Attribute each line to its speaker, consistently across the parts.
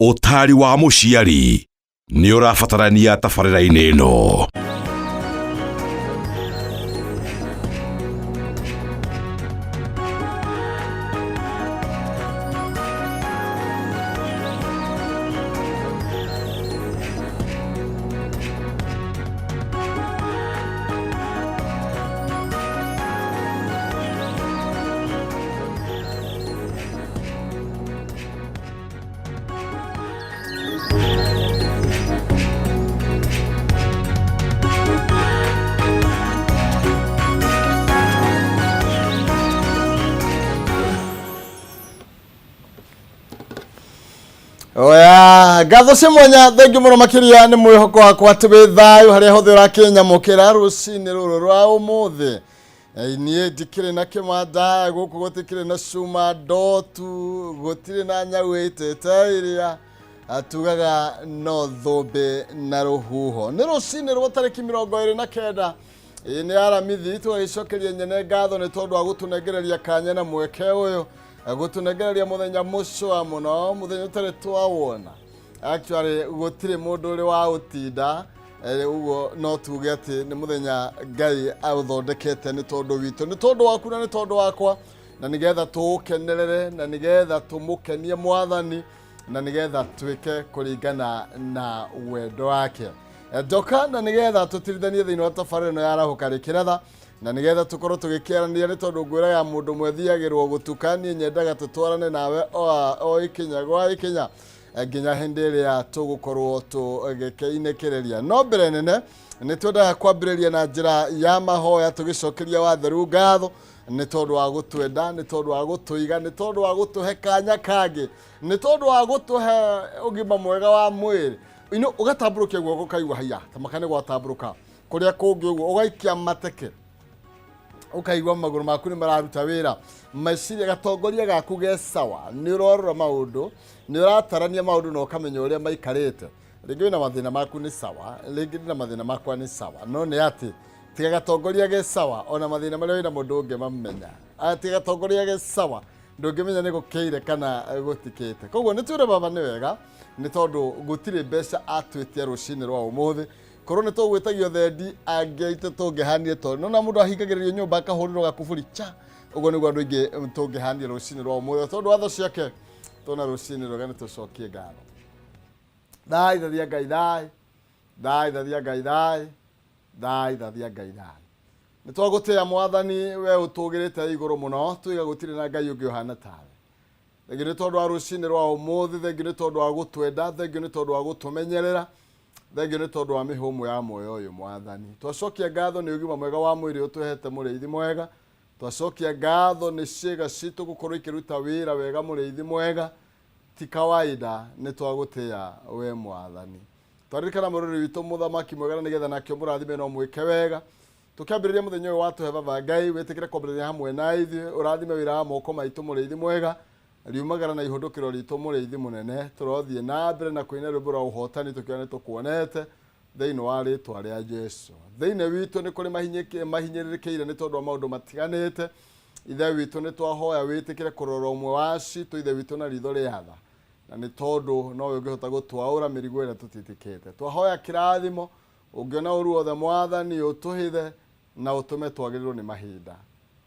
Speaker 1: Ũtari wa mũciari nĩ ũrabatarania tabarĩra-inĩ ĩno.
Speaker 2: Oya, gatho cimwanya thengi muno makiria ni mwihoko wakwa tibe thayu haria huthira Kenya mukira rucini ruru rwa umuthi. Nie ndikire na kimanda guku gutikire na cuma ndotu gutire na nyau itete iria atugaga no thumbi na ruhuho. Ni rucini rwa tariki 29 ni aramithi twagicokeria nyene gatho ni tondu wa gutunegereria kanya na mweke uyu gutunegereria muthenya mucwa muno muthenya utare twawona. Actually gutire mundu uri wa utinda ugo no tuge ati ni muthenya Ngai authondekete ni tondu witu ni tondu waku na ni tondu wakwa na nigetha tukenerere na nigetha tumukenie Mwathani na nigetha twike kuringana na wendo wake. Ndoka na nigetha tutirithanie thiini wa tabarĩra ĩno ya Rahuka Kiratha na nigetha tukorwo tugikiarania ni tondu ngwiraga mundu mwethiagirwo gutukania nyendaga tutwarane nawe o ikinya gwa ikinya nginya hindi iria tugukorwo tugikeinekereria. No mbere nene ni twendaga kwambĩrĩria na njĩra ya mahoya tugicokeria watheru ngatho ni tondu wa gutwenda ni tondu wa gutuiga ni tondu wa gutuhe kanya kangi ni tondu wa gutuhe ugima mwega wa mwiri ino ugatamburukia guoko kaigwa haya tamakane gwatamburuka kuria kungi uguo ugaikia mateke ukaigwa maguru maku ni mararuta wira meciria gatongoria gaku ge sawa ni urorora maundu ni uratarania maundu no kamenya uria maikarite ringi na mathina maku ni sawa ringi na mathina makwa ni sawa no ni ati tiga gatongoria ge sawa ona mathina maria wina mundu unge mamenya ati gatongoria ge sawa ndungimenya ni gukeire kana gutikite koguo ni twire baba ni wega ni tondu gutire mbeca atwitia rucini rwa umuthi korwo ni tugwitagio thendi angeite tungihanie tondu no na mundu ahingagiririo nyumba akahurirwo gakuburi cha ugo niguo andu ingi tungihanie rucini rwa umuthi tondu watho ciake tona rucini rwa ni tucokie ngatho. Thai thathia Ngai thai thai thathia Ngai thai thai thathia Ngai thai ni twagutia Mwathani we utugirite iguru muno twiga gutire na Ngai ungi uhana tawe. Thengi ni tondu wa rucini rwa umuthi thengi ni tondu wa gutwenda thengi ni tondu wa gutumenyerera thengi ni tondu wa mihumu ya moyo uyu Mwathani. Twacokia ngatho ni ugima mwega wa mwiri utuhete muriithi mwega twacokia ngatho ni ciiga citu gukorwo ikiruta wira wega muriithi mwega ti kawaida ni twagutia we Mwathani. Twaririkana mururi witu muthamaki mwega na nigetha nakio murathime no mwike wega tukiambiriria muthenya uyu watuhe baba Ngai witikire kwambiriria hamwe na ithi urathime wira wa moko maitu muriithi mwega riumagara na ihundukiro ritu muriithi munene turothie na mbere na kuina rwimbo rwa uhotani tukiona tukuonete thiini wa ritwa ria Jesu. Thiini witu ni kuri mahinyiririkiire ni tondu wa maundu matiganite ithe witu ni twahoya witikire kurora umwe waci tu ithe witu na ritho riatha na ni tondu no ungihota gutwaura mirigo ira tutitikite twahoya kirathimo ungiona uru othe Mwathani utuhithe na utume twagirirwo ni mahinda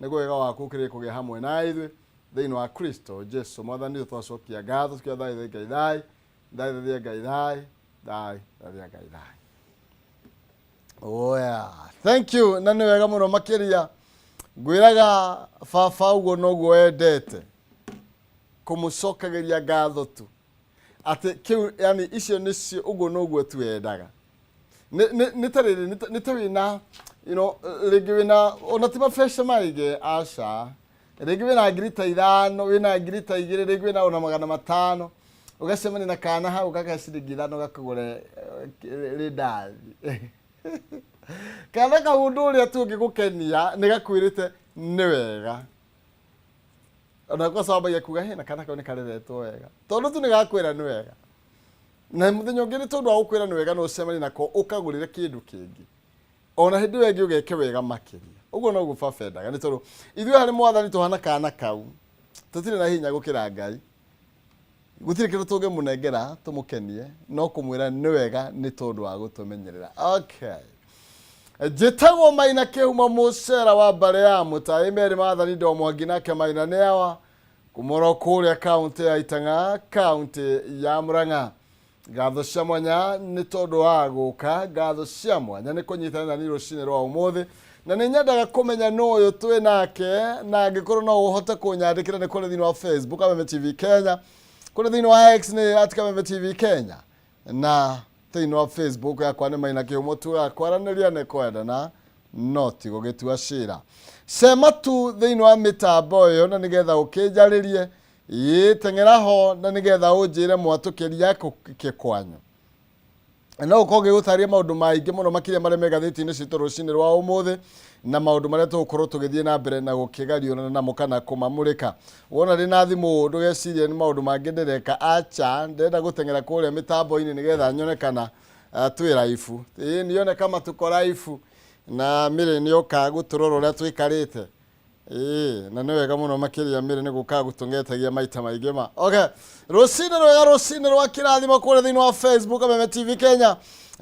Speaker 2: niguo wega waku ukire kugia hamwe na ithui thiini wa Kristo Jesu Mwathani twacokia ngatho tukia thai Ngai thai thai thathia Ngai thai thai thathia Ngai thai. Oh yeah, thank you na ni wega muno makiria ngwiraga baba uguo noguo endete kumucokagiria ngatho tu ati kiu yani icio nicio uguo noguo tu endaga ni tawina you know ringi wina ona ti mabesha maige aca ringi wina ngirita 5 wina ngirita 2 ringi wina ona 500 ugacemania na kana hau gakaciringi 5 gakugure rindathi kana kaundu uria tungi gukenia ni gakwirite ni wega ona kwa sababu ya kuga hena kana kaone kareretwo wega tondu tu ni gakwira ni wega na muthenya ungi ni tondu wa gukwira ni wega no cemania nako ukagurire kindu kingi ona hindi wengi ugeke wega makiria uguo no gufafendaga ni tondu ithuĩ harĩ Mwathani tuhana kana kau tutire na hinya gukira Ngai gutire kindu tunge munengera tumukenie no kumwira ni wega ni tondu wa gutumenyerera. Okay, Jitagwo Maina Kihuma Mucera wa mbare ya Mutahi Meri Mathani Ndo Mwangi nake Maina neawa kumoro kuria kaunti ya Itanga, kaunti ya Murang'a. Gatho cia mwanya ni tondu wa guka, gatho cia mwanya ni kunyitana ni rucine rwa umuthi, na ni nyendaga kumenya no uyu twi nake, na angikorwo no uhote kunyandikira ni kuri thini wa Facebook Kameme TV Kenya, kuri thini wa X ni @Kameme TV Kenya, na thini wa Facebook yakwa ni Maina Kihuma tu akwaraniria ne kwenda na noti gugitua cira. Sema tu thini wa mitambo yo na nigetha ukijaririe tengeraho na nigetha unjire mwatukiria kikwanyu. No ukoge gutaria maundu maingi muno makiria mare megatheti-ini citu rucini rwa umuthi, na maundu maria tugukorwo tugithie na mbere na gukigario na mukana kumamurika. Wona rina thimu ndugecirie ni maundu mangi ndireka, acha ndenda gutengera kuria mitambo-ini nigetha nyonekana twi live. Nione kama tuko live na mire ni oka guturora uria twikarite. Na ni wega muno makiria mire ni guka gutungetagia maita maingi ma. Okay, rucini rwa kirathimo kuri thini wa Facebook Kameme TV Kenya.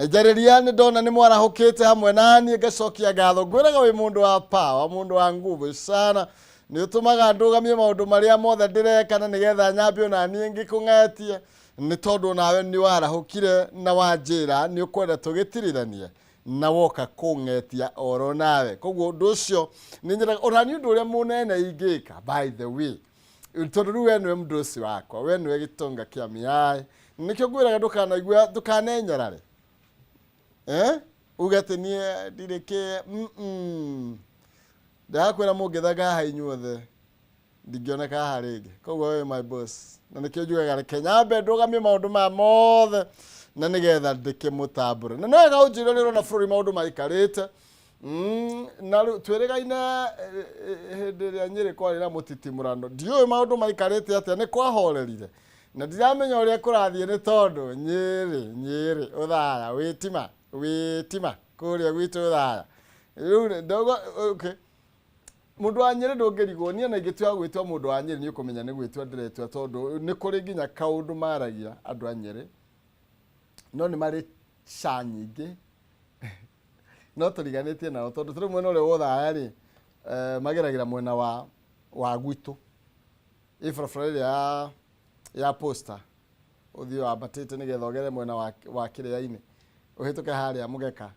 Speaker 2: Jariria ni ndona ni mwarahukite hamwe nani ngacokia gatho. Ngwiraga wi mundu wa power, mundu wa nguvu sana. Ni utumaga ndugamie maundu maria mothe ndireka na nigetha nyambio na nie ngikung'etie ni tondu nawe ni warahukire na wanjira ni ukwenda tugitirithanie na woka kung'etia oro nawe. Koguo undu ucio ni nyiraga ona ni undu uria munene ingika. By the way, tondu riu we niwe mundu ucio wakwa, we niwe gitonga kia miai, nikio ngwiraga ndukanaigua ndukanenyerare ugate nie ndireke ndakwira mungithaga ha inyuothe ndingioneka ha ringi. Koguo we my boss, na nikio njugaga reke nyambe ndugamie maundu ma mothe na nigetha ndike mutambure. Na nega unjire rero na bũrũri maundu maikarite na twirigaina hindi ria Nyeri kwari na mutitimurano. Ndiũĩ maundu maikarite atia, ni kwahorerire na ndiramenya uria kurathie ni tondu Nyeri uthaya witima kuria gwitu uthaya. Riu ndogo okay, mundu wa Nyeri ndungirigwo nie na ingitua gwitwa mundu wa Nyeri ni ukumenya ni gwitwa ndiretwa tondu ni kuri nginya kaundu maragia andu a Nyeri no ni mari ca nyingi no turiganitie nao tondu turi mwena uria wothaya ri mageragira mwena wa gwitu ifrafra ya posta uthio abatite nigetha ogere mwena wa kiria-ini uhituke haria mugeka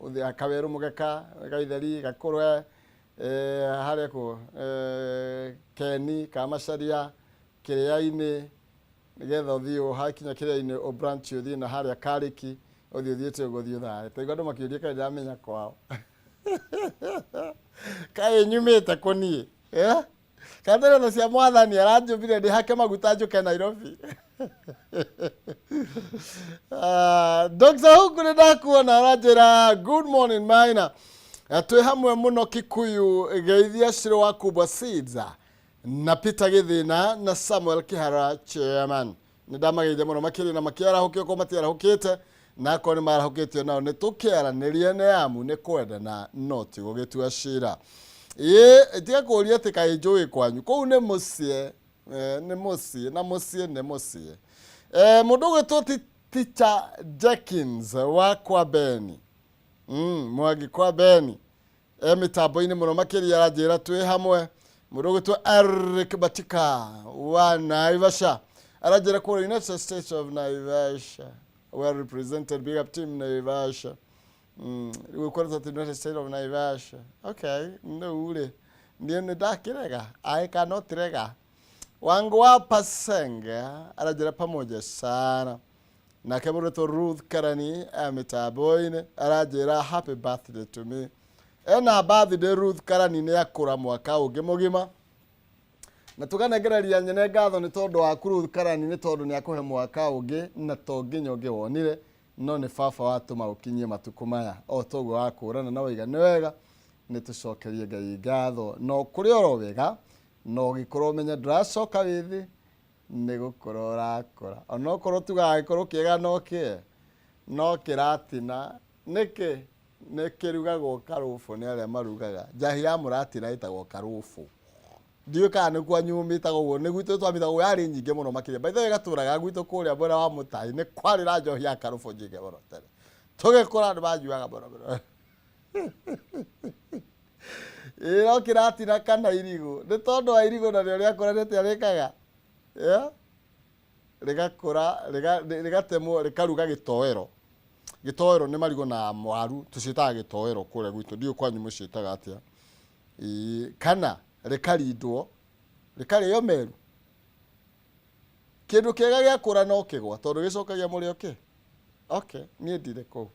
Speaker 2: uthi akaweru mugeka gaitheri gakurwe haria ku Keni Kamacharia kiria-ini nigetha uthio hakinya kiria-ini o branch uthio na haria Kariki uthio thiete uguthio thaya. Taigua andu makiuria kana ndamenya kwao kae nyumite kunie kadere na cia mwathani aranjubire ndi hake maguta njuke Nairobi. Dr. Hungure ndakuona aranjira good morning Maina, twi hamwe muno Kikuyu geithia ciro wa Kubwa Seeds na Peter Githina na Samuel Kihara chairman. Ndamageithia muno makiri na makiarahukio ko matiarahukite na ko ni marahukite nao ni tukiaranirie ne amu ni kwenda na noti gugitua cira. Tiga kuria ati kai njui kwanyu kou ni mucie ni mucie mundu gwitwo Teacher Jenkins wa kwa Beni Mwangi kwa Beni mitambo-ini muno makiria aranjira twi hamwe. Mundu gwitwo Eric Batika wa Naivasha aranjira kuri United States of Naivasha, well represented, big up team Naivasha. We call it the United States of Naivasha. Okay, no ule ndio ndakirega I cannot rega wangu wa Pasenga aranjira pamoja sana na kemureto Ruth Karani mitambo-ini aranjira happy birthday to me. Ena birthday Ruth Karani ni akura mwaka ungi mugima na tukanegereria nyene ngatho ni tondu wa Ruth Karani ni tondu ni akuhe mwaka ungi na to nginya ungi wonire no ni baba watuma ukinyie matuku maya o togo wakurana na wiga ni wega ni tucokerie Ngai ngatho no kuri oro wega no gikorwo menya nduracoka withi ni gukorwo rakora ono korwo tugagikorwo kiega no kiratina niki rugagwo karufu ni aria marugaga njahi ya muratina itagwo karufu ndiyo kana kwa nyumita go ne gwito twamita go yari nyinge muno makiria by the way gaturaga gwito kuria bora wa mutai ne kwari ra njohi ya karufo nyinge muno tene tugikora ndu bajuaga muno iro kiratina kana irigo ne tondu wa irigo na rio riakoranete arikaga rigakura rigatemwo rikaruga gitoero ni marigo na mwaru tucitaga gitoero kuria gwito ndiyo kwanyu mucitaga atia kana rekarindwo rekarĩo meru kĩndũ kĩega gĩakũra no kĩgwa tondũ gĩcokagia mũrĩ okay niĩ ndirĩ kũu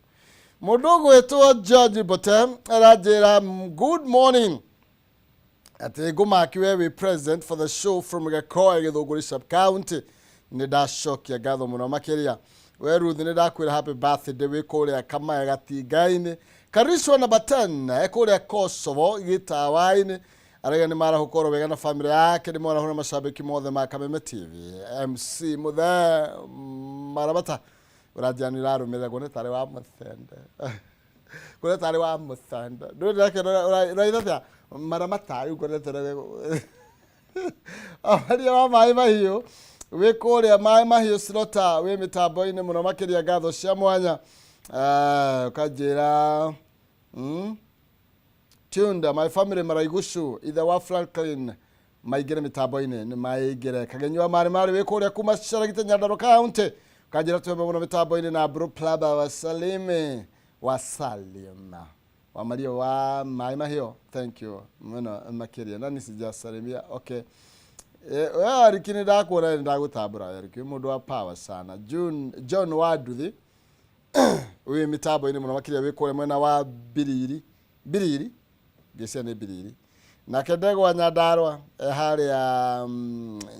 Speaker 2: mũndũ ũgwĩtwo George Botem aranjĩra good morning atĩ ngũmakiwe wĩ president for the show from Gakoi Gĩthũngũri sub county nĩ ndacokia ngatho mũno makĩria we Ruth nĩ ndakwĩra happy birthday wĩ kũrĩa Kamae Gatinga-inĩ Kariswa na 10 kũrĩa Kosovo gĩtawa-inĩ arega ni mara hukoro wega na family yake ni mwana huna mashabiki mothe ma Kameme TV MC muthe marabata urajani raro meza gone tare wa muthende gone tare wa muthende ndo ndake uraitha maramata gone tare abari wa mai mahiyo we kore mai mahiyo slota we mitambo ine muno makiria gatho cia mwanya kajira Tunda my family maraigushu either wa Franklin maigire mitambo-ini ni maigire kagenywa mari we kuria kuma Sharagite Nyandarua County kajira twembe muno mitambo-ini na bro plaba wa Salime wa Maria wa mai mahio thank you muno makiria nani sijasalimia okay arikini ndakuona ndagutambura ariki mundu wa power sana John Waduthi we mitambo-ini muno makiria we kuria mwena wa Biriri gĩcia nĩ Biriri nake Ndegwa Nyandarua harĩa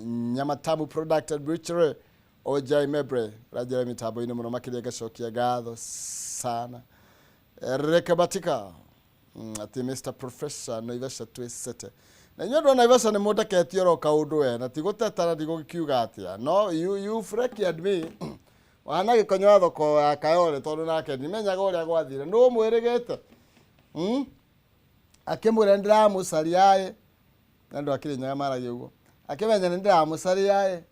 Speaker 2: Nyamatamu Product Butchery Ojai Mebre rajira mitambo-ini muno makiria gacokia gatho sana rekabatika ati Mr Professor Naivasha twicete na nyondo Naivasha nĩ mũndũ ketio ro kaundu we na tigũtetana ndigũkiuga atia no you freaky me wana gĩkonyo thoko ya Kayole tondu nake nimenyaga ũrĩa gwathire nũ mwĩrĩgĩte akimure ndira musari yae nando akire nyaga marage ugo akimenya ndira musari yae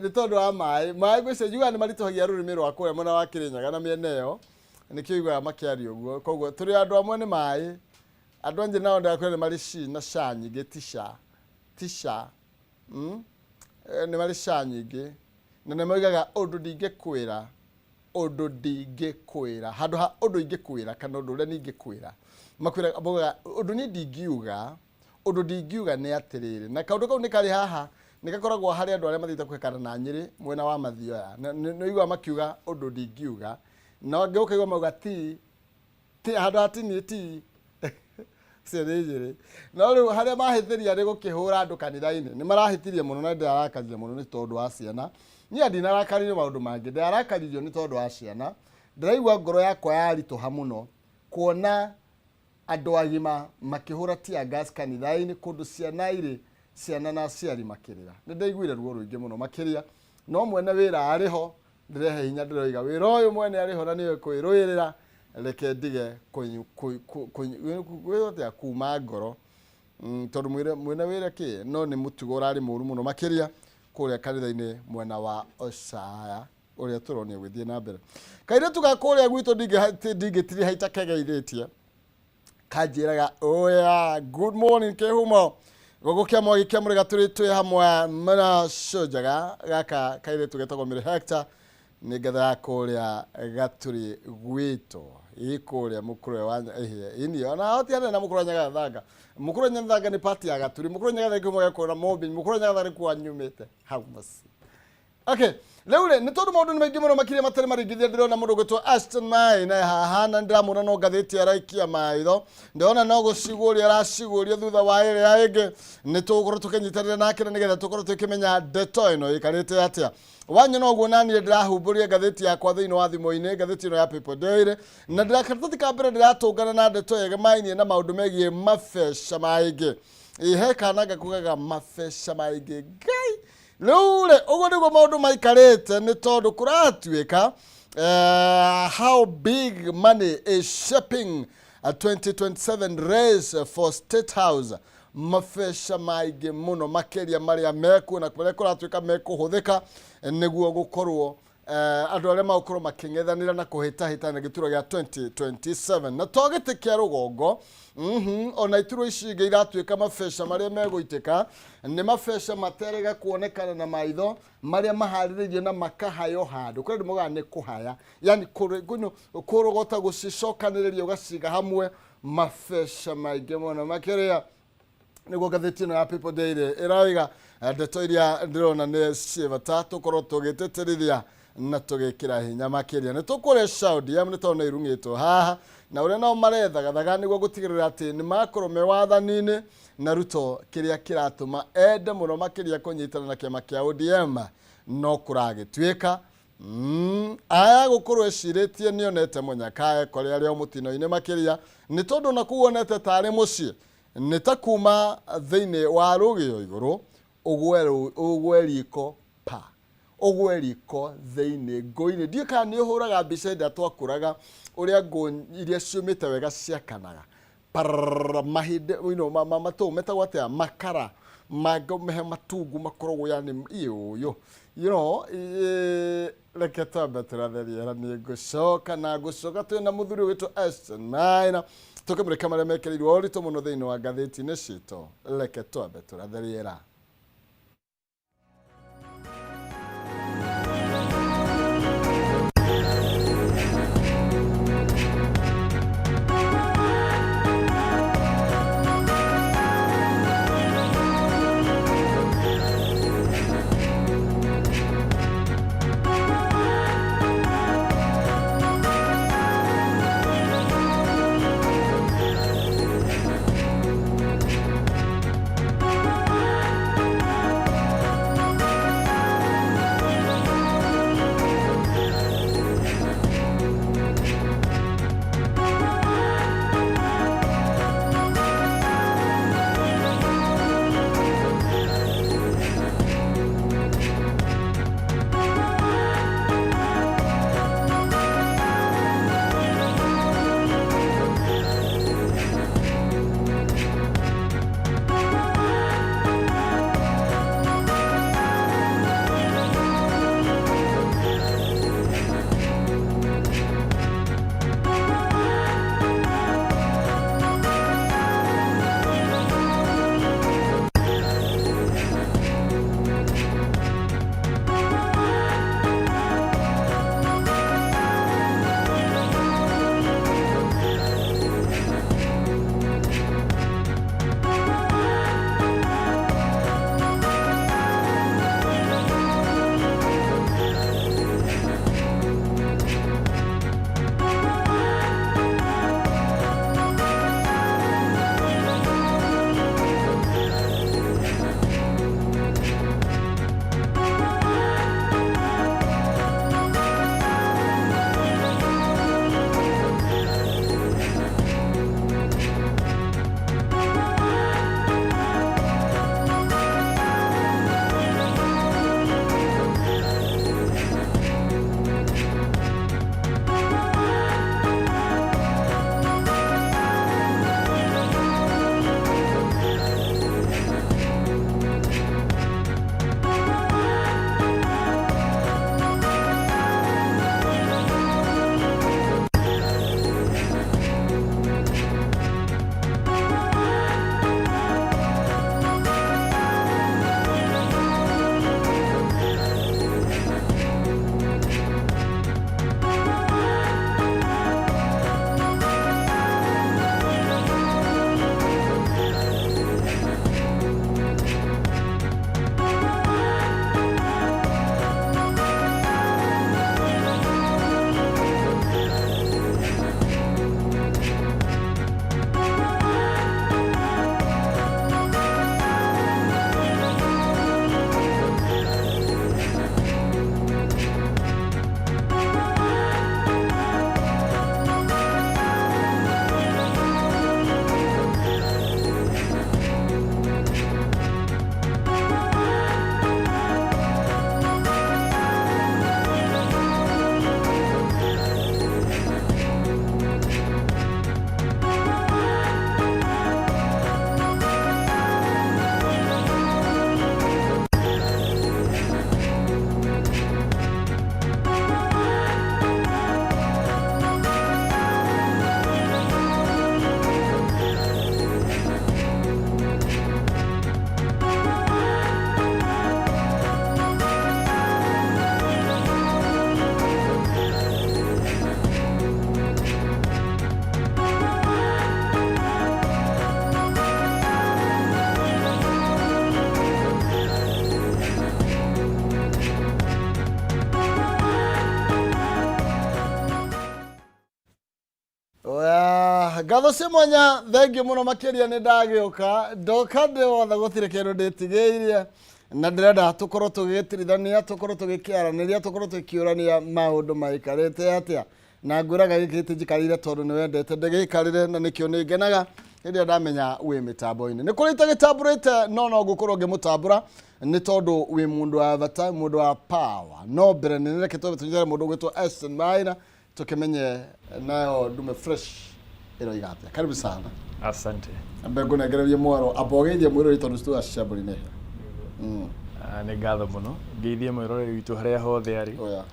Speaker 2: ni tondu wa mai gwise juga ni maritohagia rurimi rwakwa mwana wa Kirinyaga na mieneyo nikigwa makiari ugo koguo turi andu amwe ni mai andu anje nao ndakore ni mari na shanyi getisha ni mari shanyi ge na nemoigaga undu ndingikwira undu ndingikwira handu ha undu ingikwira kana undu uria ningikwira makwira boga undu ni ndingiuga ni atiriri na kaundu kau ni kari haha ni gakoragwo hari andu aria mathita kwekana na Nyeri mwena wa mathioya no igwa makiuga undu ndingiuga no ngeukaigwa mauga ti handu atini ti serejere no riu haria mahithiria ri gukihura andu kanitha-ini ni marahitirie muno na ndirakaria muno ni tondu wa ciana ni adina rakaririe maundu mangi ndarakaririo ni tondu wa ciana ndiraigwa ngoro yakwa yarituha muno kuona andu agima makihura tia gas kanitha-ini kundu ciana na ciari makirira ni ndaiguire ruo ruingi muno makiria no mwene wira ariho ndirehe hinya ndiroiga wira uyu mwene ariho na niwe kwiruirira reke ndige kuma ngoro tondu mwene wira ki no ni mutugo urari muru muno makiria kuria kanitha-ini mwena wa Osaya uria turonia gwithie na mbere kaire tugakuria gwitu ndigitiri haita kegeiritie kanjiraga oya good morning kehumo gogokia mwagi kia murega turi twi hamwe mana shojaga gaka kaire tugetagwo Miri Hector ni ngatha kuria gaturi gwitu ikuria mukuru wa ini ona hotiana na mukuru Nyaga mukuru Nyaga ni party ya gaturi mukuru Nyaga ko moya ko na mobi mukuru Nyaga ko anyumete hamasi okay leule ni tondu maundu ni maingi muno makiria matari marigithia ndirona mundu gwitwa Ashton Mai na hahana ndiramura no gatheti araikia maitho ndona no guciguria araciguria thutha wa ire ya ingi ni tukorwo tukinyitanira nake na nigetha tukorwo tukimenya ndeto ino ikarite atia wanya no guonani ndirahumburia gatheti yakwa thiini wa thimu-ini gatheti ino ya People Daily na ndirakaratathi ka mbere ndiratungana na ndeto yege mainie na maundu megie mafesha maingi ihe kana gakugaga mafesha maingi gai leule ugo niguo maundu maikarite ni tondu kuratuika how big money is shaping 2027 race for State House mafesha maige muno makeria maria meku na kure kuratuika mekuhuthika niguo gukorwo andu aria magukorwo making'ethanira na kuhitahitana gituro gia 2027 na togitikia rugongo ona ituro ici ingi iratuika mafesha maria meguitika ni mafesha materega kuonekana na maitho maria mahaririirio na makahayo handu kuri ndimoga ni kuhaya yani kurogota gucicokaniriria ugaciga hamwe mafesha maige muno makeria niguo gatheti ino ya People Daily iraiga ndeto iria ndirona ni civa tukorwo tugitetirithia na tugikira hinya makiria ni tukure Saudi ni tona irungitwo haha na uria nao marethagathaga niguo gutigirira ati ni makorwo me wathanini na Ruto kiria kiratuma ende muno makiria kunyitana na kiama kia ODM no kuragituika aya gukorwo eciritie nionete munyakae kori aria mutino-ini makiria ni tondu na kuonete tari mucii ni ta kuma thiini wa rugio iguru ugweriko pa ugweriko thiini ngoini ndika ni uhuraga mbica nda twakuraga uria ngo iria ciumite wega ciakanaga mahinde matu metagwate makara mago mehe matungu makorogwo yani iyo reke twambe turatheria ni gucoka na gucoka twina muthuri witu S9 tukimurika maria mekerirwo orito muno thiini wa gatheti-ini citu reke twambe turatheriera. Gatho cia mwanya thengiũ mũno makĩria nĩ ndagĩũka ndoka ndĩwothe gũtirĩ kĩndũ ndĩtigĩirie na ndĩrenda tũkorwo tũgĩtirithania tũkorwo tũgĩkĩaranĩria tũkorwo tũkĩũrania maũndũ maikarĩte atĩa na ngwĩraga gĩkĩ gĩtĩ njikarĩire tondũ nĩ wendete ndĩgĩikarĩre na nĩkĩo nĩngenaga hĩndĩ ĩrĩa ndamenya wĩ mĩtambo-inĩ nĩ kũrĩ itagĩtambũrĩte no ngũkorwo ngĩmũtambũra nĩ tondũ wĩ mũndũ wa bata mũndũ wa power no mbere nĩ reke tũnyere mũndũ ũgwĩtwo Esther Maina tũkĩmenye nayo ndume fresh ĩro igatia karibu sana.
Speaker 3: Asante.
Speaker 2: Ambe ngunegererie mwaro abogeithie mwĩrori tondũ stu acambũri-inĩ
Speaker 3: nĩ ngatho mũno ngeithie mwĩroreri witũ harĩa hothe arĩ
Speaker 2: oya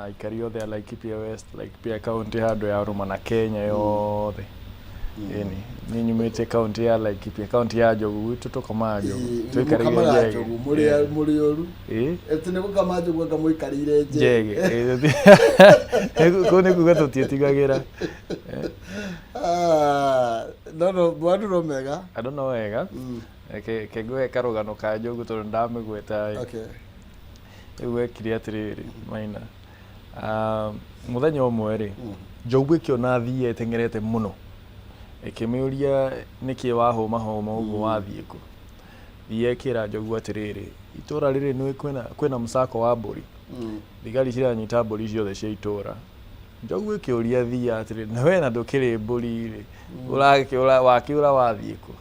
Speaker 3: aikari othe a Laikipia West Laikipia county handũ ya Rũma na Kenya yothe ĩni nĩ nyumĩte county ya Laikipia county ya Njogu gwitũ tũkomaga Njogu
Speaker 2: twĩkarĩire Njogu mũrĩ oru eti nĩ gũkama Njogu anga mũikarĩire Njege
Speaker 3: kũu nĩ kuga tũtiĩtigagĩra
Speaker 2: no mwandu no mega
Speaker 3: andũ no wega kengũhe karũgano ka Njogu tondũ ndamĩgweta rĩu wekire atĩrĩrĩ Maina mũthenya ũmwe rĩ Njogu ĩkĩona thii ĩteng'erete mũno ĩkĩmĩũria nĩkĩ wahũma ũguo wathiĩ kũ thii ĩkĩra Njogu atĩrĩrĩ itũra rĩrĩ nĩ kwĩna mũcako wa mbũri thigari ciranyita mbũri ciothe cia itũra Njogu ĩkĩũria thii atĩrĩrĩ na we na ndũkĩrĩ mbũri rĩ wakĩũra wathiĩ kũ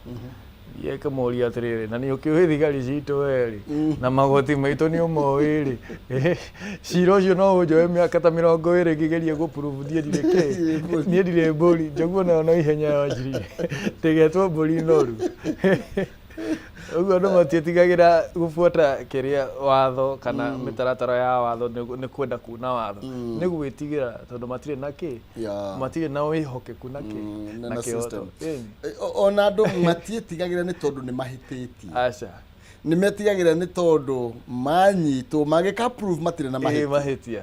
Speaker 3: thii ĩkamũria atĩrĩrĩ na nĩ ũkĩũĩ thigari citũ werĩ na magoti maitũ nĩ ũmoĩ rĩ cira ũcio no ũnjoe mĩaka ta 20 ngĩgeria gũprove niĩ ndirĩ mbũri Njogu nayo no ihenya yonjirire ndĩgetwo mbũri noru ũguo andũ matiĩtigagĩra gũbuata kĩrĩa watho kana mĩtaratara ya watho nĩ kwenda kuna watho nĩ gwĩtigĩra tondũ matirĩ na kĩ matirĩ na wĩhokeku na kĩ na kĩoto
Speaker 2: ona andũ matiĩtigagĩra nĩ tondũ nĩ mahĩtĩtie
Speaker 3: aca
Speaker 2: nĩ metigagĩra nĩ tondũ manyitwo magĩka prove matirĩ na
Speaker 3: mahĩtia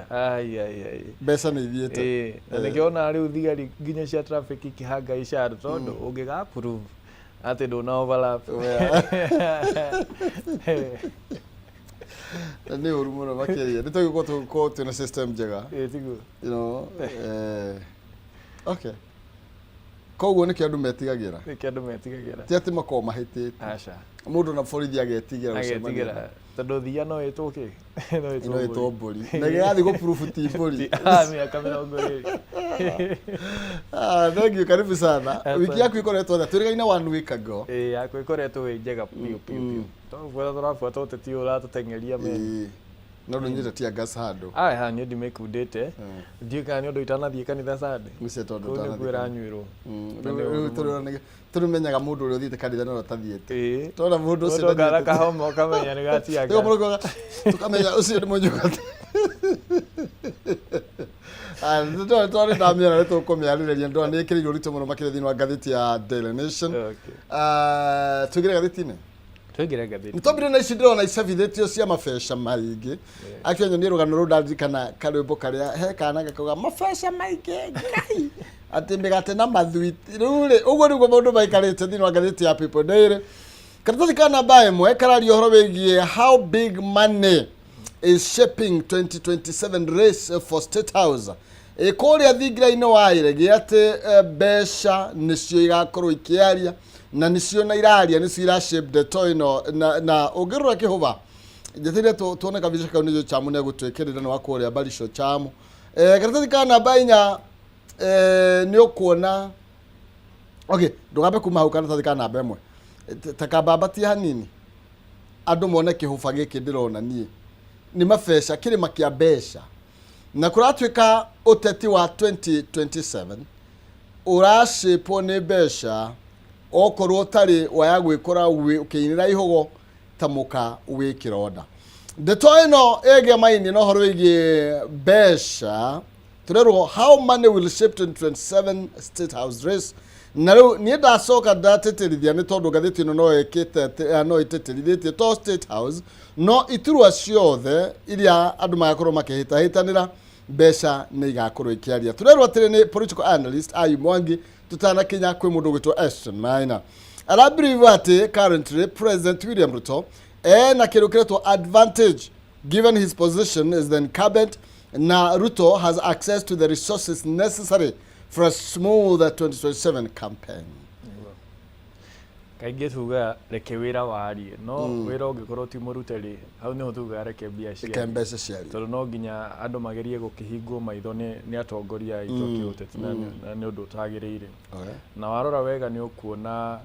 Speaker 2: mbeca nĩ ithiĩte
Speaker 3: na nĩkĩona rĩu thigari nginya cia traffic ikĩhanga ica andũ tondũ ũngĩga prove ati ndũna overlap
Speaker 2: nĩ ũru mũno makĩria nĩ tũgĩkorwo twĩna system njega
Speaker 3: tiguo
Speaker 2: you know okay koguo nĩkĩo andũ metigagĩra ti atĩ makorwo mahĩtĩte
Speaker 3: aca
Speaker 2: mũndũ na borithi agetigĩra
Speaker 3: tondũ thia no ĩtwo kĩ
Speaker 2: no ĩtwo mbũri na gĩgathiĩ gũprove ti mbũri
Speaker 3: mĩaka 20
Speaker 2: thank you karibu sana wiki yaku ikoretwo atĩa twĩrĩgaine one week ago
Speaker 3: yakwa ĩkoretwo ĩ njega piũ tũrabuata ũteti ũyũ ũratũteng'eria mena
Speaker 2: no ndũnyite tia gas handũ
Speaker 3: haha nĩ ndimĩkundĩte ndiũĩ kana nĩ ũndũ itanathiĩ kanitha Sunday
Speaker 2: mũciĩ tondũ
Speaker 3: nĩguo ĩranyuĩrwo
Speaker 2: tũrĩmenyaga mũndũ ũrĩa ũthiĩte kanitha no ũtathiĩte tondũ mũndũ ũcio
Speaker 3: ndara kahoma ũkamenya nĩ gatiaga
Speaker 2: tũkamenya ũcio nĩ mũnjũkati twarĩ ndamĩona nĩ tũkũmĩarĩrĩria ndona nĩ ĩkĩrĩirwo ũritũ mũno makĩria thĩinĩ wa ngathĩti ya Daily Nation tũingĩre gathĩti-inĩ nĩ tũmbire na ici ndĩrona icabithĩtio cia mabeca maingĩ akĩonyo nĩ rũgano rũu ndarikana karwĩmbo karĩa he kana gakauga mabeca maingĩ ngai atĩ mĩgate na mathwiti rĩu rĩ ũguo nĩguo maũndũ maikarĩte thĩinĩ wa ngathĩti ya People Daily karatathi ka namba ĩmwe kararia ũhoro wĩgiĩ how big money is shaping 2027 race for State House kũrĩa thingira-inĩ wa iregi atĩ mbeca nĩcio igakorwo ikĩaria na nĩcio na iraria nĩcio irashape ndeto ĩno na ũngĩrora kĩhũba njeteire tuone kabica kau nĩcio Chamu nĩ egũtwĩkĩrĩra nĩ wa kũrĩa Barisho Chamu karatathi ka namba 4 nĩ ũkuona okay ndũgambe kuma hau karatathi ka namba 1 takambambatia hanini andũ mone kĩhũba gĩkĩ ndĩrona niĩ nĩ mabeca kĩrĩma kĩa mbeca na kũratuĩka ũteti wa 2027 ũrashĩpwo nĩ mbeca okorwo ũtarĩ waya gwĩkora ũkĩinĩra ihogo ta mũka wĩ kĩronda ndeto ĩno ĩgiĩ maini no horo ĩgiĩ mbeca tũrerwo how money will shape 2027 State House race na rĩu niĩ ndacoka ndatĩtĩrithia nĩ tondũ ngathĩti ĩno no ĩtĩtĩrithĩtie to State House no iturwa ciothe iria andũ magakorwo makĩhĩtahĩtanĩra mbeca nĩ igakorwo ikĩaria tũrerwo atĩrĩ nĩ political analyst Ayi Mwangi tutanakinya kwĩ mũndũ gwĩtwo Esther Maina arabirivu atĩ currently President William Ruto na kĩrũ kĩretwo advantage given his position as the incumbent na Ruto has access to the resources necessary for a smoother 2027 campaign.
Speaker 3: Kaingĩ tuga reke wĩra warie no wĩra ũngĩkorwo ti mũrute rĩ hau nĩho tuga reke mbia ciarie tondũ no nginya andũ magerie gũkĩhingwo maitho nĩ atongoria aitũ kĩũteti na nĩ ũndũ ũtagĩrĩire na warora wega nĩ ũkuona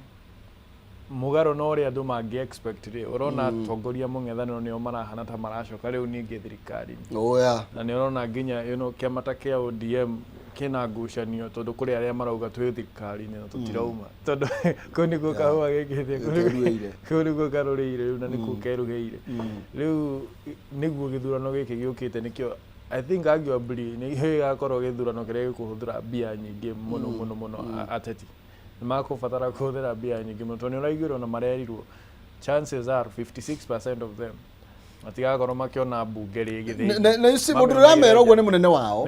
Speaker 3: mũgarũ na ũrĩa andũ mangĩ expect rĩ ũrona atongoria mũng'ethanĩro nĩo marahana ta maracoka rĩu ningĩ thirikari-inĩ na nĩ ũrona nginya kĩama ta kĩa ODM kina ngucanio tondu kuri aria marauga twi thirikari-inĩ na tutirauma tondu ko niguo kahua gĩkĩte ko niguo karũrĩire rĩu na nĩkuo keruhĩire rĩu nĩguo gĩthurano gĩkĩ gĩũkĩte nĩkĩo I think arguably nĩ gĩgakorwo gĩthurano kĩrĩa gĩkũhũthĩra mbia nyingĩ mũno ateti nĩmakũbatara kũhũthĩra mbia nyingĩ mũno tondũ nĩũraiguĩrwo na marerirwo chances are 56% of them matigakorwo makiona mbunge rĩngĩ
Speaker 2: na ici mũndũ ũramera ũguo nĩ mũnene wao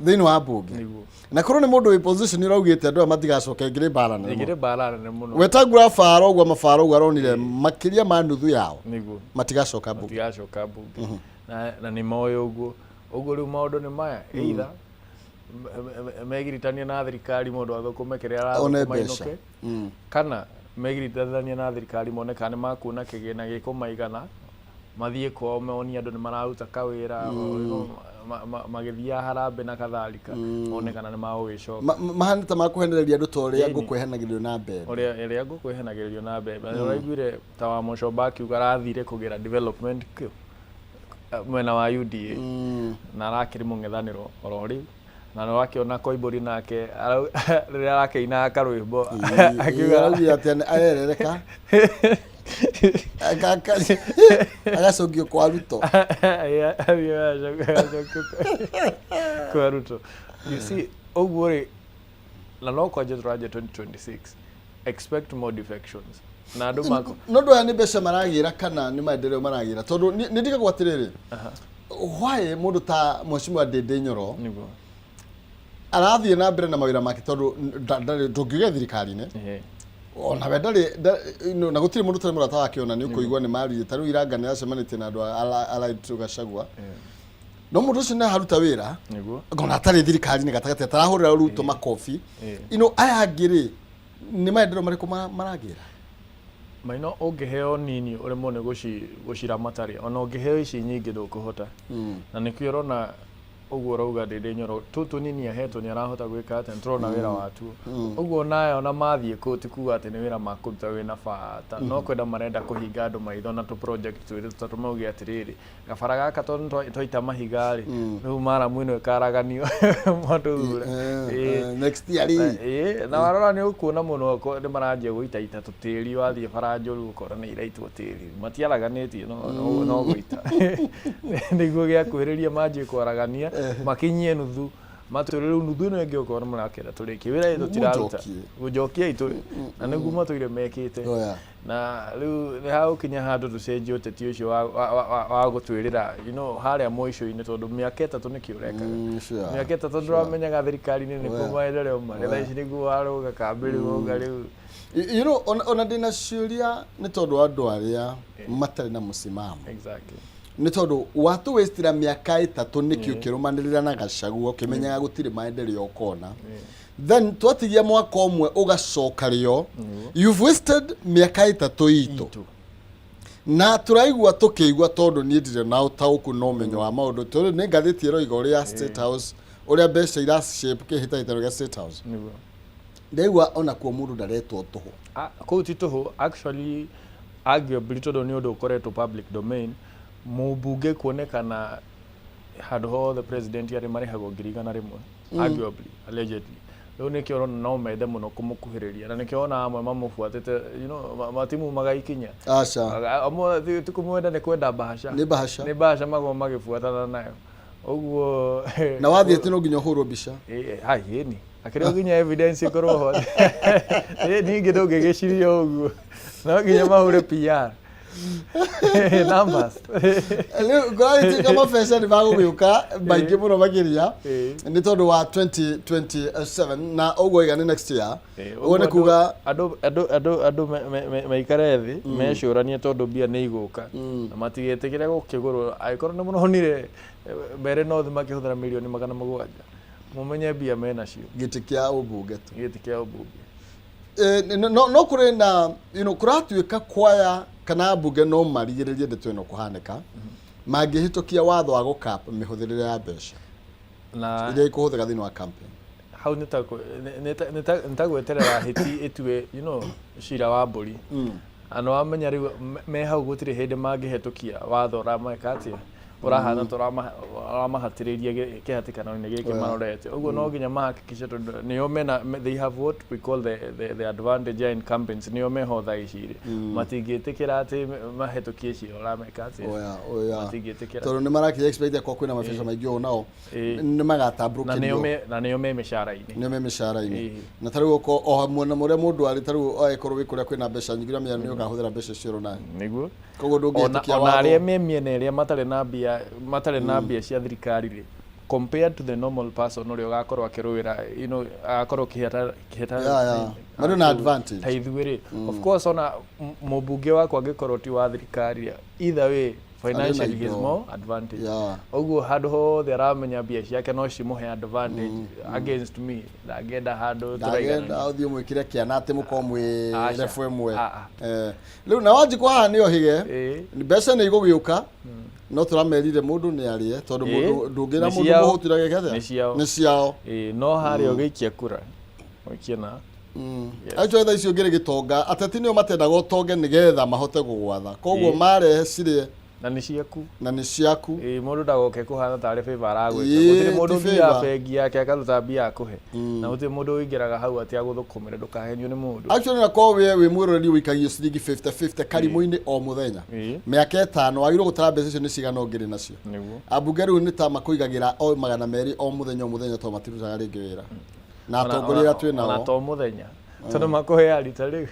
Speaker 2: thĩinĩ wa mbunge na korwo nĩ mũndũ wĩ position ĩraugĩte andũ aya matigacoke ngĩrĩ mbara nene mũno Wetangula Fara ũguo mabara ũguo aronire makĩria ma nuthu yao matigacoka mbunge
Speaker 3: na nĩ moĩ ũguo rĩu maũndũ nĩ maya either megiritania na thirikari mũndũ athũkũme kĩrĩa arathũkũma inũke kana megiritania na thirikari mone kana nĩ makuona kĩgĩna gĩkũmaigana mathiĩ kwao meonia andũ nĩ mararuta kawĩra magĩthiaga harambe na kathalika mone kana nĩ magũgĩcoka
Speaker 2: mahana ta makũhenereria andũ ta ũrĩa ngũkũ ĩhenagĩrĩrio na mbembe
Speaker 3: ũrĩa ngũkũ ĩhenagĩrĩrio na mbembe ũraiguire ta wa Mũcomba akiuga arathire kũgĩra development mwena wa UDA na arakĩrĩ mũng'ethanĩro oro rĩu na nĩ wakĩona Koimbũri nake rĩrĩa arakĩina karwĩmbo
Speaker 2: akiuga atĩ arerereka agacokio kwa Ruto
Speaker 3: kwa Ruto you see ũguo rĩ na no kwanja tũranjia 2026 expect more defections na andũ mako
Speaker 2: no ndũ aya nĩ mbeca maragĩra kana nĩ maendeleo maragĩra tondũ nĩ ndigagwo atĩrĩrĩ why mũndũ ta Mheshimiwa Ndindi Nyoro arathiĩ na mbere na mawĩra make tondũ ndũngĩgĩa thirikari-inĩ ona we ndarĩ na gũtirĩ mũndũ ũtarĩ mũrata wake ona nĩ ũkũigua nĩ mariĩ ta rĩu Iranga nĩ acemanĩtie na andũ Allied Gachagua no mũndũ ũcio nĩ haruta wĩra ngona atarĩ thirikari-inĩ gatagatĩ atarahũrĩra Ruto makobi aya angĩ-rĩ nĩ maendeleo marĩkũ maragĩra
Speaker 3: Maino ũngĩheo nini ũremwo nĩ gũciramataria ona ũngĩheo ici nyingĩ ndũkũhota na nĩkĩo ũrona ũguo rauga Ndindi Nyoro tũtũ nini ahetwo nĩ arahota gwĩka atĩ nĩtũrona wĩra watuo ũguo nayo ona mathiĩ kũti kuga atĩ nĩ wĩra makũruta wĩna bata no kwenda marenda kũhinga andũ maitho na tũ project twĩrĩ tũtatũ mauge atĩrĩrĩ gabara gaka tondũ twaita mahiga-rĩ rĩu maramu ĩno ĩkaraganio matũthure
Speaker 2: next year
Speaker 3: na warora nĩ ũkuona mũno nĩ maranjia gũitaita tũtĩri wathiĩ bara njũru ũkora nĩ iraitwo tĩri matiaraganĩtie no gũita nĩguo gĩakuhĩrĩria manjie kwaragania makinyie nuthu matũrĩrũ nuthu ĩno ĩngĩ ũkora marakĩra tũrĩkie wĩra tũtiraruta gũjokia itũ na nĩguo matũire mekĩte na rĩu nĩ hagũkinya handũ tũcenjie ũteti ũcio wa gũtwĩrĩra harĩa mũico-inĩ tondũ mĩaka ĩtatũ nĩkĩ ũrekaga mĩaka ĩtatũ ndũramenyaga thirikari-inĩ nĩkuo maendeleo marĩ thaa ici nĩguo warũga kambĩ rĩu wauga rĩu
Speaker 2: ona ndĩna ciũria nĩ tondũ wa andũ arĩa matarĩ na mũsimamo nĩ tondũ watũwĩstira mĩaka ĩtatũ nĩkĩ ũkĩrũmanĩrĩra na Gachagua ũkĩmenyaga gũtirĩ maendeleo ũkona then twatigia mwaka ũmwe ũgacoka rĩo you've wasted mĩaka ĩtatũ itũ na tũraigua tũkĩigua tondũ niĩ ndirĩ na ũtaũku na ũmenyo wa maũndũ tondũ nĩ ngathĩti ĩroiga ũrĩa State House ũrĩa mbeca irashape kĩhĩtahĩtano gĩa State House ndaigua ona kuo mũndũ ndaretwo tũhũ
Speaker 3: kũu ti tũhũ actually arguably tondũ nĩ ũndũ ũkoretwo public domain mũmbunge kuonekana handũ hothe president arĩ marĩhagwo 100,000 arguably allegedly rĩu nĩkĩo ũrona no mende mũno kũmũkuhĩrĩria na nĩkĩo ona amwe mamũbuatĩte matimu magaikinya amwe ti kũmwenda nĩ kwenda bahasha nĩ bahasha magwo magĩbuatana nayo ũguo
Speaker 2: na wathiĩ atĩ no nginya ũhũrwo mbica
Speaker 3: ĩni akĩrĩ nginya evidence ĩkorwo ho ningĩ ndũngĩgĩciria ũguo no nginya mahũre PR numbers
Speaker 2: leo gwari kama pesa ni bagũgĩũka maingĩ mũno makĩria nĩ tondũ wa 2027 na ũguo igana next year ũguo nĩ kuga
Speaker 3: andũ maikare thĩ mecũranie tondũ mbia nĩ igũka na matigĩtĩkĩre gũkĩgũrwo angĩkorwo nĩ mũronire mbere no thĩ makĩhũthĩra mirioni 700 mumenye bia mena cio
Speaker 2: giti kia ubunge tu
Speaker 3: giti kia ubunge
Speaker 2: no kuri na kuratuika kwaya kana bunge no marigiririe ndeto ino kuhaneka mangihitukia watho wa gukap mihuthirire ya mbeca
Speaker 3: na
Speaker 2: ile ikuhuthira thini wa campaign
Speaker 3: hau nitagweterera hiti itue cira wa mburi ano amenya riu me hau gutire hindi mangihitukia watho rameka atia urahana turamahatiriria kihatikano-ini giki marorete uguo no nginya mahakikisha tondu nio mena they have what we call the advantage in campaigns nio meho tha iciri matingitikira ati mahitukie cio rameka ati matingitikira
Speaker 2: tondu ni maraki expect ko kwina mabesha maingĩ o nao ni magatabrukenio
Speaker 3: na nio me mishara-ini
Speaker 2: na tariu ko o hamwe na muria mundu ari tariu aikorwo wikuria kwina mbeca nyingi na mĩena nĩ ũkahuthĩra mbeca cio na
Speaker 3: niguo
Speaker 2: koguo ndũngĩhĩtũkia watho
Speaker 3: ona arĩa me miena ĩrĩa matarĩ na mbia cia thirikari rĩ compared to the normal person uria ugakorwo akiruira agakorwo kiheta
Speaker 2: mari na advantage
Speaker 3: ta ithuĩ rĩ of course ona mũmbunge wakwa angĩkorwo ti wa thirikari either way financially he is more advantage oguo handu hothe aramenya mbia ciake no cimuhe advantage against me ndangenda handu
Speaker 2: ndangenda uthii mwikire kiana ati muko mwi refu imwe riu na wanji kwa hani ohige ni mbeca ni igugiuka no turamerire mundu ni arie tondu mundu ndungira mundu muhutira gekethe ni ciao
Speaker 3: no hari ugiikia kura okiena
Speaker 2: acho tha icio ngire gitonga ateti nio matendaga utonge nigetha mahote gugwatha koguo marehe cirie
Speaker 3: na ni ciaku mundu ndagoke kuhana tari favor aragwika gutire mundu ngia bengi yake akaruta mbia akuhe na gutire mundu uingiraga hau ati aguthukumire ndukahenio ni mundu
Speaker 2: actually na ko we mwiroreri wikagio ciringi 50-50 karimu-ini o muthenya miaka 5 wagirwo gutara mbeca icio ni cigana ngiri nacio abunge riu ni ta makuigagira o 200 o muthenya to matirutaga ringi wira na atongoria twi nao
Speaker 3: na to muthenya tondu makuhe arita riu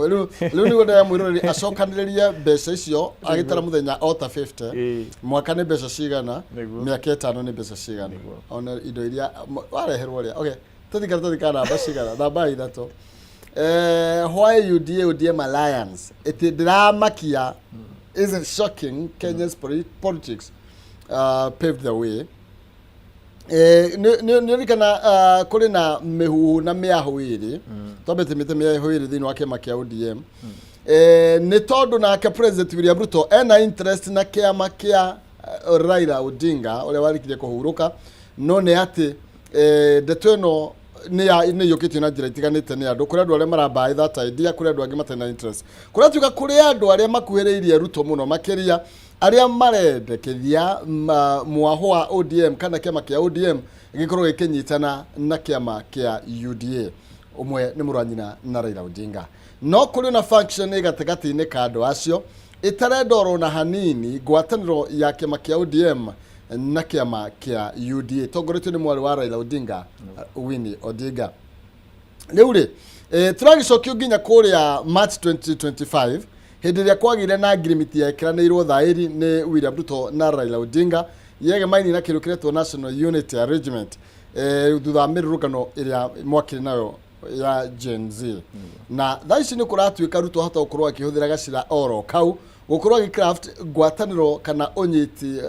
Speaker 2: riu ni gonda mwiroreri acokaniririe mbeca icio agitara muthenya o ta 50 mwaka ni mbeca cigana miaka 5 ni mbeca cigana ona indo iria wareherwo ria okay tuthikara namba cigana namba ithatũ why UDA alliance it dramakia isn't shocking. Kenya's politics paved the way. Nĩ kana kuri na mihu na miahu iri tobete mite miahu iri thini wa kĩama kĩa ODM nĩ tondu nake President William Ruto ena interest na kĩama kĩa Raila Odinga ũrĩa warikirie kũhurũka no nĩ ati ndeto ĩno nĩ yũkĩtio na njĩra itiganĩte nĩ andũ kũrĩ andũ arĩa marambaĩ that idea kũrĩ andũ angĩ matena interest kũratuĩka kũrĩ andũ arĩa makuhĩrĩirie Ruto mũno makĩria aria marendekithia mwaho wa ODM kana kĩama kĩa ODM gĩkorwo gĩkĩnyitana na kĩama kĩa UDA umwe nĩ mũranyina na Raila Odinga no kũrĩ na function gatagatĩ-inĩ ka andũ acio itarendorwo na hanini ngwatanĩro ya kĩama kĩa ODM na kĩama kĩa UDA tongoretio nĩ mwari wa Raila Odinga Winnie Odinga rĩu rĩ turagĩcokio nginya kũrĩa March 2025 hindi ria kwagire na agreement ya ikiranirwo thairi ni William Ruto na Raila Odinga yege maini na kirukiretwo National Unity Arrangement thutha mirurukano iria mwakiri nayo ya Gen Z na thaici ni kuratuika Ruto hata ukorwo akihuthira gacira oro kau gukorwo agicraft ngwataniro kana onyiti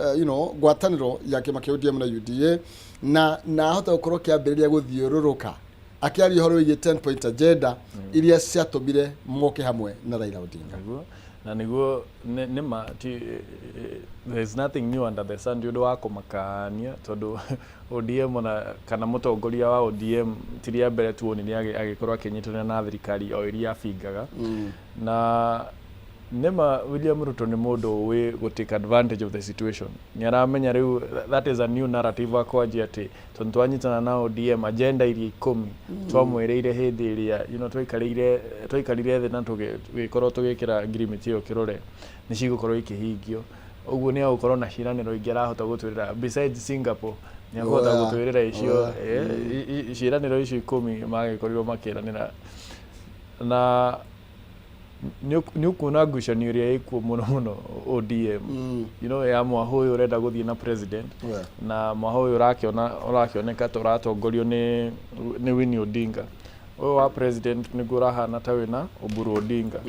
Speaker 2: ngwataniro ya kĩama kĩa ODM na UDA na hata ukorwo kiambiriria guthiururuka akiari horo ye 10 point agenda iria ciatũmire moke hamwe na Raila Odinga
Speaker 3: na niguo nima there is nothing new under the sun ndio wa kumakania tondu ODM na kana mutongoria wa ODM tiria mbere tuoni ni agikorwo akinyitana na thirikari o iria fingaga na nema William Ruto ni mundu we go take advantage of the situation ni aramenya riu that is a new narrative akwaji ati twanyitana na ODM agenda iria 10 twamwereire hindi iria twaikarire thĩ na tugikorwo tugikira agreement iyo kirore ni cigukorwo ikihingio uguo ni agukorwo na ciraniro ingi arahota gutwirira besides Singapore ni agota gutwirira icio ciraniro icio 10 magikorirwo makiranira na ni ukuna ngucanio iria ikuo muno ODM ya mwaho uyu urenda guthii na president na mwaho uyu urakioneka turatongorio ni Winnie Odinga uyu wa president ni gurahana ta wina Oburu Odinga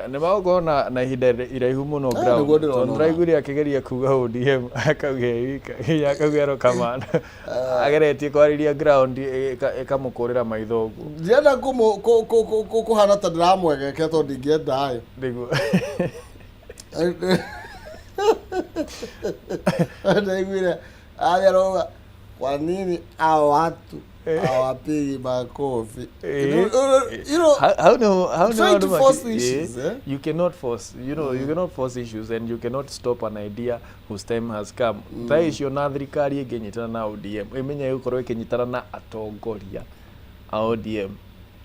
Speaker 3: nä magåkorwo na ihinda iraihu må no tondåraiguire akägeria kuga ODM akaugia akaugero kamana ageretie kwarä ĩkamå kå rä ra maitho å guo
Speaker 2: ndienda kå hana ta ndä ramwegeke tondå ndingĩendaä
Speaker 3: nĩguo
Speaker 2: ndaiguire arä arauga kwa nini hao watu hawapigi makofi.
Speaker 3: How
Speaker 2: trying to force issues,
Speaker 3: you cannot force, you know, you cannot force issues and you cannot stop an idea whose time has come. Thaa icio na thirikari ĩngĩnyitana na ODM ĩmenye gũkorwo ĩkĩnyitana na atongoria a ODM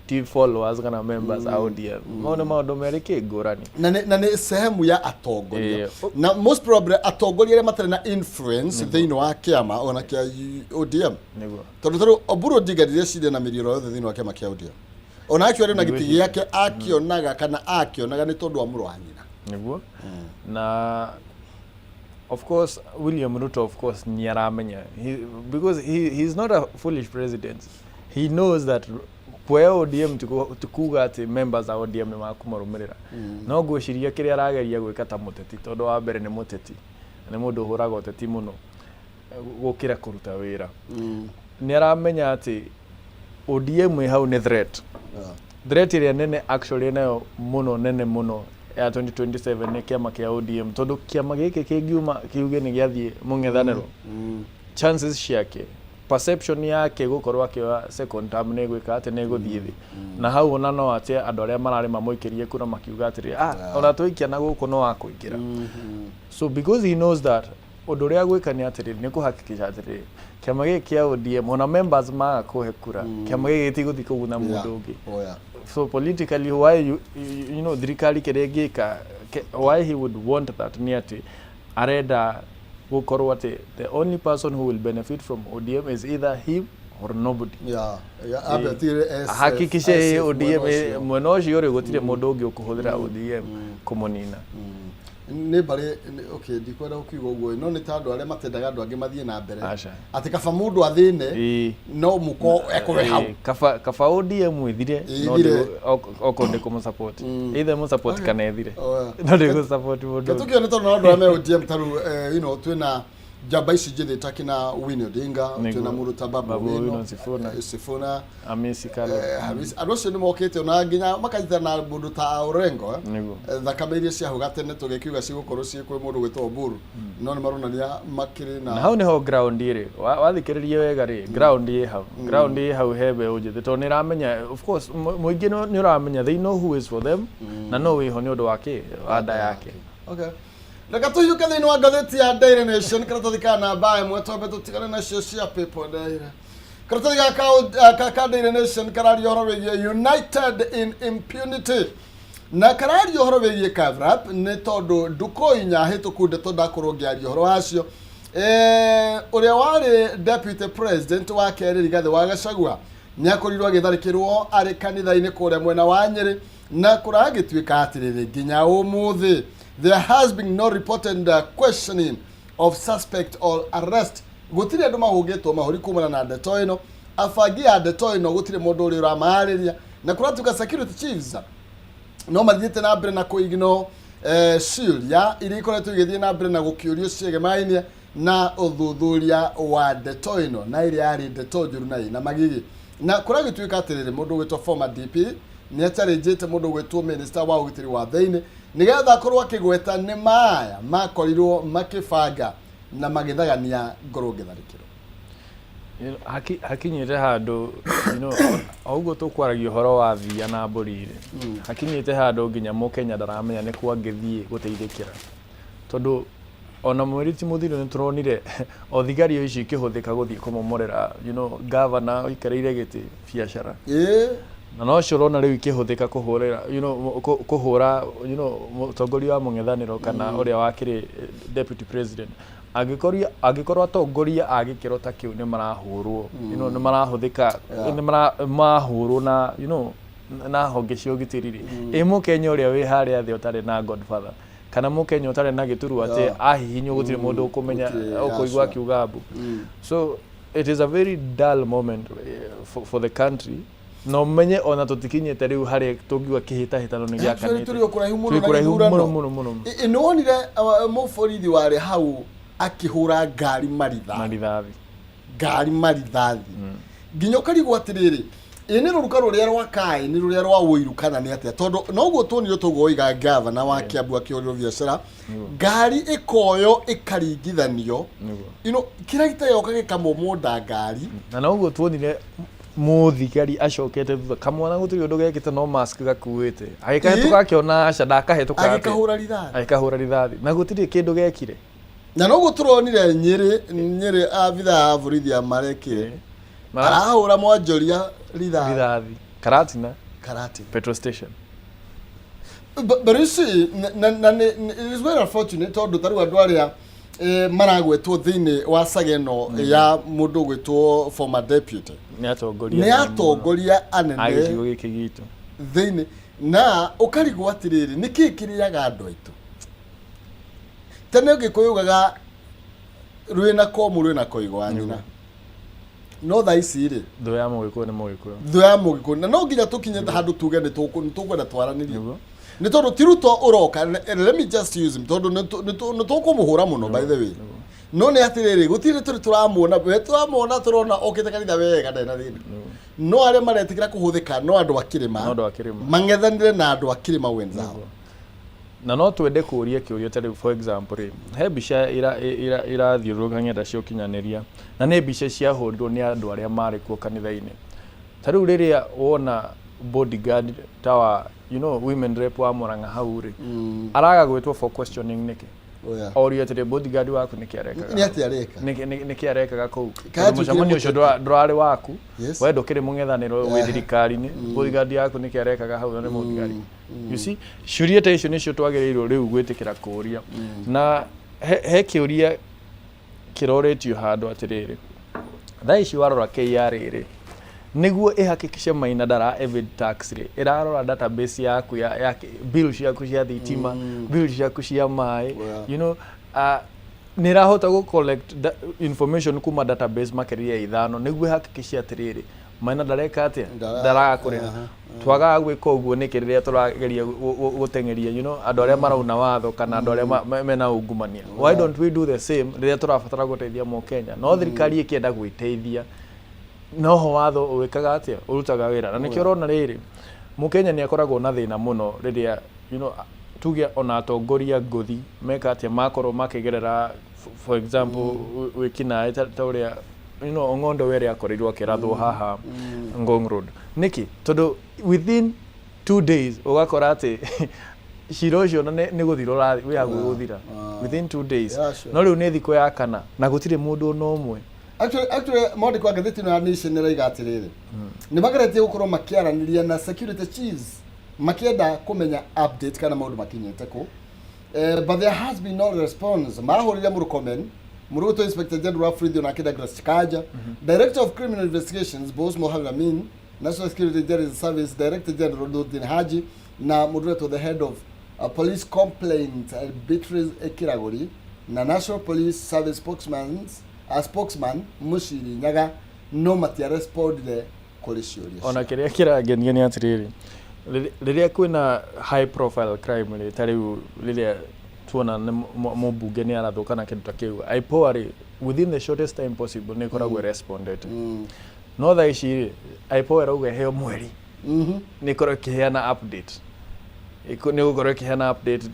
Speaker 3: ti followers kana members a ODM maũndũ merĩ kĩngũrani
Speaker 2: na nĩ sehemu ya atongoria na most probably atongoria arĩa matarĩ na influence thĩinĩ wa kĩama ona kĩa ODM tondũ Oburu Odinga rĩrĩa cirĩ na mĩrioro yothe thĩinĩ wa kĩama kĩa ODM ona actually na gĩtĩ gĩake akĩonaga kana akĩonaga nĩ tondũ wa mũrũ wa nyina
Speaker 3: nĩguo na of course William Ruto of course nĩ aramenya because he's not a foolish president. He knows that kwa ODM tukuga ati members a ODM nĩ makumarũmĩrĩra no ngwĩciria kĩrĩa arageria gwĩka ta mũteti tondũ wa mbere nĩ mũteti nĩ mũndũ ũhũraga ũteti mũno gũkĩra kũruta wĩra nĩ aramenya ati ODM ĩ hau nĩ threat ĩrĩa nene actually nayo mũno nene mũno ya 2027 nĩ kĩama kĩa ODM tondũ kĩama gĩkĩ kĩngiuma kiuge nĩ gĩathiĩ mũng'ethanĩro chances ciake perception yake gukorwa akioya second term nĩ gwĩka atĩ nĩ gũthiĩ thĩ na hau ona no ate andũ arĩa mararĩ mamũikĩrie kura makiuga atĩrĩ ona tũikia na gũkũ no akũingĩra so because he knows that ũndũ ũrĩa gwĩka nĩ atĩrĩ nĩ kũhakikisha atĩrĩ kĩama gĩkĩ kĩa ODM ona members maga kũhe kura kĩama gĩkĩ gĩtigũthiĩ kũguna mũndũ ũngĩ so politically why you know thirikari kĩrĩa ĩngĩka why he would want that nĩ atĩ arenda gukorwo ati the only person who will benefit from ODM is either him or nobody. Hakikishe ODM mwena ũcio ũrĩ gũtirĩ mũndũ ũngĩ ũkũhũthĩra ODM kũmũnina.
Speaker 2: Nĩ mbarĩ okay ndikwenda gũkiuga ũguo no nĩ ta andũ arĩa matendaga andũ angĩ mathiĩ na mbere atĩ kaba mũndũ athĩne no mũko ekũwe hau
Speaker 3: kaba ODM ĩthire no oko ndĩ kũmũsupport either mũsupport kana ĩthire no ndĩ gũsupport mũndũ
Speaker 2: tũkĩone tondũ no andũ arĩa me ODM taru you know twĩna jamba ici njĩthĩ takina Winnie Odinga twĩna mũndũ ta Babu Sifuna
Speaker 3: Hamisi Kale
Speaker 2: andũ acio nĩ mokĩte ona nginya makanyitana na mũndũ ta Orengo thakame iria ciahũga tene tũgĩkiuga cigũkorwo ciĩ kwĩ mũndũ gwĩtwo Oburu no nĩ maronania makĩrĩ na
Speaker 3: hau nĩho ground ĩrĩ wathikĩrĩria wega rĩ ground ĩ hau he mbeũ njĩthĩ tondũ nĩ ramenya of course mũingĩ nĩ ũramenya they know who is for them na no wĩho nĩ ũndũ wa nda yake
Speaker 2: okay reka tũhiũke thĩinĩ wa ngathĩti ya Daily Nation karatathi ka namba ĩmwe twambe tũtigane nacio cia People Daily karatathi ka Daily Nation kararia ũhoro wĩgiĩ United in Impunity na kararia ũhoro wĩgiĩ cover up nĩ tondũ ndukũ inya hĩtũku ndeto ndakorwo ngĩaria ũhoro wacio ũrĩa warĩ Deputy President wa kerĩ Rigathĩ wa Gachagua nĩ akorirwo agĩtharĩkĩrwo arĩ kanitha-inĩ kũrĩa mwena wa Nyĩrĩ na kũragĩtuĩka atĩrĩrĩ nginya ũmũthĩ there has been no reported questioning of suspect or arrest gutire andu mahugitwo mahuri kumana na ndeto ĩno afangi ya ndeto ĩno gutire mundu uri uramarĩria na kuratuka security chiefs no mathiĩte na mbere na kuigno ciũria iria ikoretwo igĩthiĩ na mbere na gũkĩũrio ciĩgemainie na ũthuthuria wa ndeto ĩno na iria yarĩ ndeto njũru na ina magigi na kuragĩtuĩka atĩrĩrĩ mundu gwĩtwo former DP nĩ atarĩnjĩte mundu gwĩtwo minister wa ũgitĩri wa thĩinĩ nigetha korwo akĩgweta nĩ maya makorirwo makĩbanga na magĩthagania ngoro ngĩtharĩkĩrwo
Speaker 3: hakinyĩte handũ ũguo tũkwaragia ũhoro wa thia na mbũri hakinyĩte handũ nginya mũkenya ndaramenya nĩ kwa angĩthiĩ gũteithĩkĩra tondũ ona mweri ti mũthiru nĩ tũronire o thigari ici ikĩhũthĩka gũthiĩ kũmomorera governor ũikarĩire gĩtĩ biacara na no ũrona rĩu ikĩhũthĩka kũhũrĩra kũhũra mũtongoria wa mũng'ethanĩro kana ũrĩa wakĩrĩ deputy president angĩkorwo atongoria a gĩkĩro ta kĩu nĩ marahũrwo nĩ marahũthĩka nĩ marahũrwo na honge cia ũgitĩri mũkenya ũrĩa wĩ harĩa thĩ ũtarĩ na godfather kana mũkenya ũtarĩ na gĩturu atĩ ahihinywo gũtirĩ mũndũ ũkũmenya ũkũigua akiuga mbu so it is a very dull moment for the country no menye ona tutikinyete riu hari tungiwa kihitahitano ni giakanite
Speaker 2: turi kuraihu muno inonire muforithi wari hau akihura ngari marithathi nginya ukarigwo atiriri ini ruruka ruria rwa kai ni ruria rwa uiru kana ni atia tondu noguo tuonire tugoiga gavana wa Kiambu akiorio biashara ngari ikoyo ikaringithanio kira gitayoka gikamomunda ngari
Speaker 3: na noguo tuonire muthigari acokete thutha kamwana gutiri undu gekite no mask gakuite agikahetuka kiona aca ndakahetuka agikahura rithathi na gutiri kindu gekire
Speaker 2: na noguo turonire nyiri abitha borithi amarekire arahura mwanjoria rithathi
Speaker 3: Karatina petrol station.
Speaker 2: But you see, it is very unfortunate tondu taru andu aria maragwetwo thiini wa Sageno ya mundu gwetwo former deputy
Speaker 3: ni atongoria
Speaker 2: anene
Speaker 3: agikigo giki gitu
Speaker 2: thiini na ukarigwo atiriri niki kiriaga andu aitu tene ngikuyugaga rwina komu rwina koigwa nyina no tha ici ri
Speaker 3: ndo ya mugikuyu ni
Speaker 2: na no nginya tukinye handu tuge ni tukwenda twaranirie ni tondu tiruto uroka let me just use him tondu ni tukumuhura muno by the way no ni atiriri gutire turamuona turona okite kanitha wega ndena thina no aria maretikira kuhuthika no andu akirima mangethanire na andu akirima wenzao
Speaker 3: na no twende kuria kiurio tari for example he bica ira thiuruka ngenda cio kinyaniria na ne bica cia hundu ni andu aria mari kuo kanitha-ini tari riria wona bodyguard tawa women rep wa Murang'a hauri araga gwetwo for questioning niki orio tiri bodyguard waku niki arekaga kou mucamani ucio ndwari waku we ndukiri mung'ethaniro wi thirikari-ini bodyguard yaku niki arekaga hau ni bodyguard you see ciuria ta icio nicio twagirirwo riu gwitikira kuria na he kiuria kiroretio handu atiriri thaa ici warora KRA niguo ihakikishe Maina ndara evade tax ri irarora database yaku ya bills yaku cia thitima bills yaku cia mai nirahota go collect information kuma database makeria ithano niguo ihakikishe atiriri Maina ndareka atia ndara kuriha twaga gwika uguo nikiriria turageria gutengeria andu aria marauna watho kana andu aria mena ungumania why don't we do the same riria turabatara guteithia mo Kenya no thirikari ikienda gwiteithia noho watho wikaga atia urutaga wira na nikio rona riri Mukenya ni akoragwo na thina muno riria tuge ona atongoria nguthi meka atia makorwo makigerera for example wikina ta uria Ong'ondo were akorirwo akirathwo haha Ngong Road niki tondu within 2 days ugakora ati cira ucio ni guthira urathi ya guthira within 2 days no riu ni thiko ya kana na gutire mundu no umwe
Speaker 2: actually modi kwa gatheti na nation raiga atiriri ni mageretie gukorwo makiaraniria na security chiefs makienda kumenya update kana maundu makinyete ku but there has been no response mahurire murukomen Muruto Inspector General Afridio na Kida Grastikaja, Director of Criminal Investigations Boss Mohamed Amin, National Security Intelligence Service Director General Nurdin Haji, na Muruto the head of Police Complaint Beatrice Ekiragori, na National Police Service spokesman Mushiri Nyaga no matia respondire kuri ciuria.
Speaker 3: Ona kiria kiragenia ni atiriri. Riria kwina high profile crime ri tariu riria tuona mubunge ni arathukana kindu ta kiu IPOA within the shortest time possible ni koragwo responded no tha ici IPOA rauga heo mweri ni koragwo kiheana update ni gukorwo kiheana update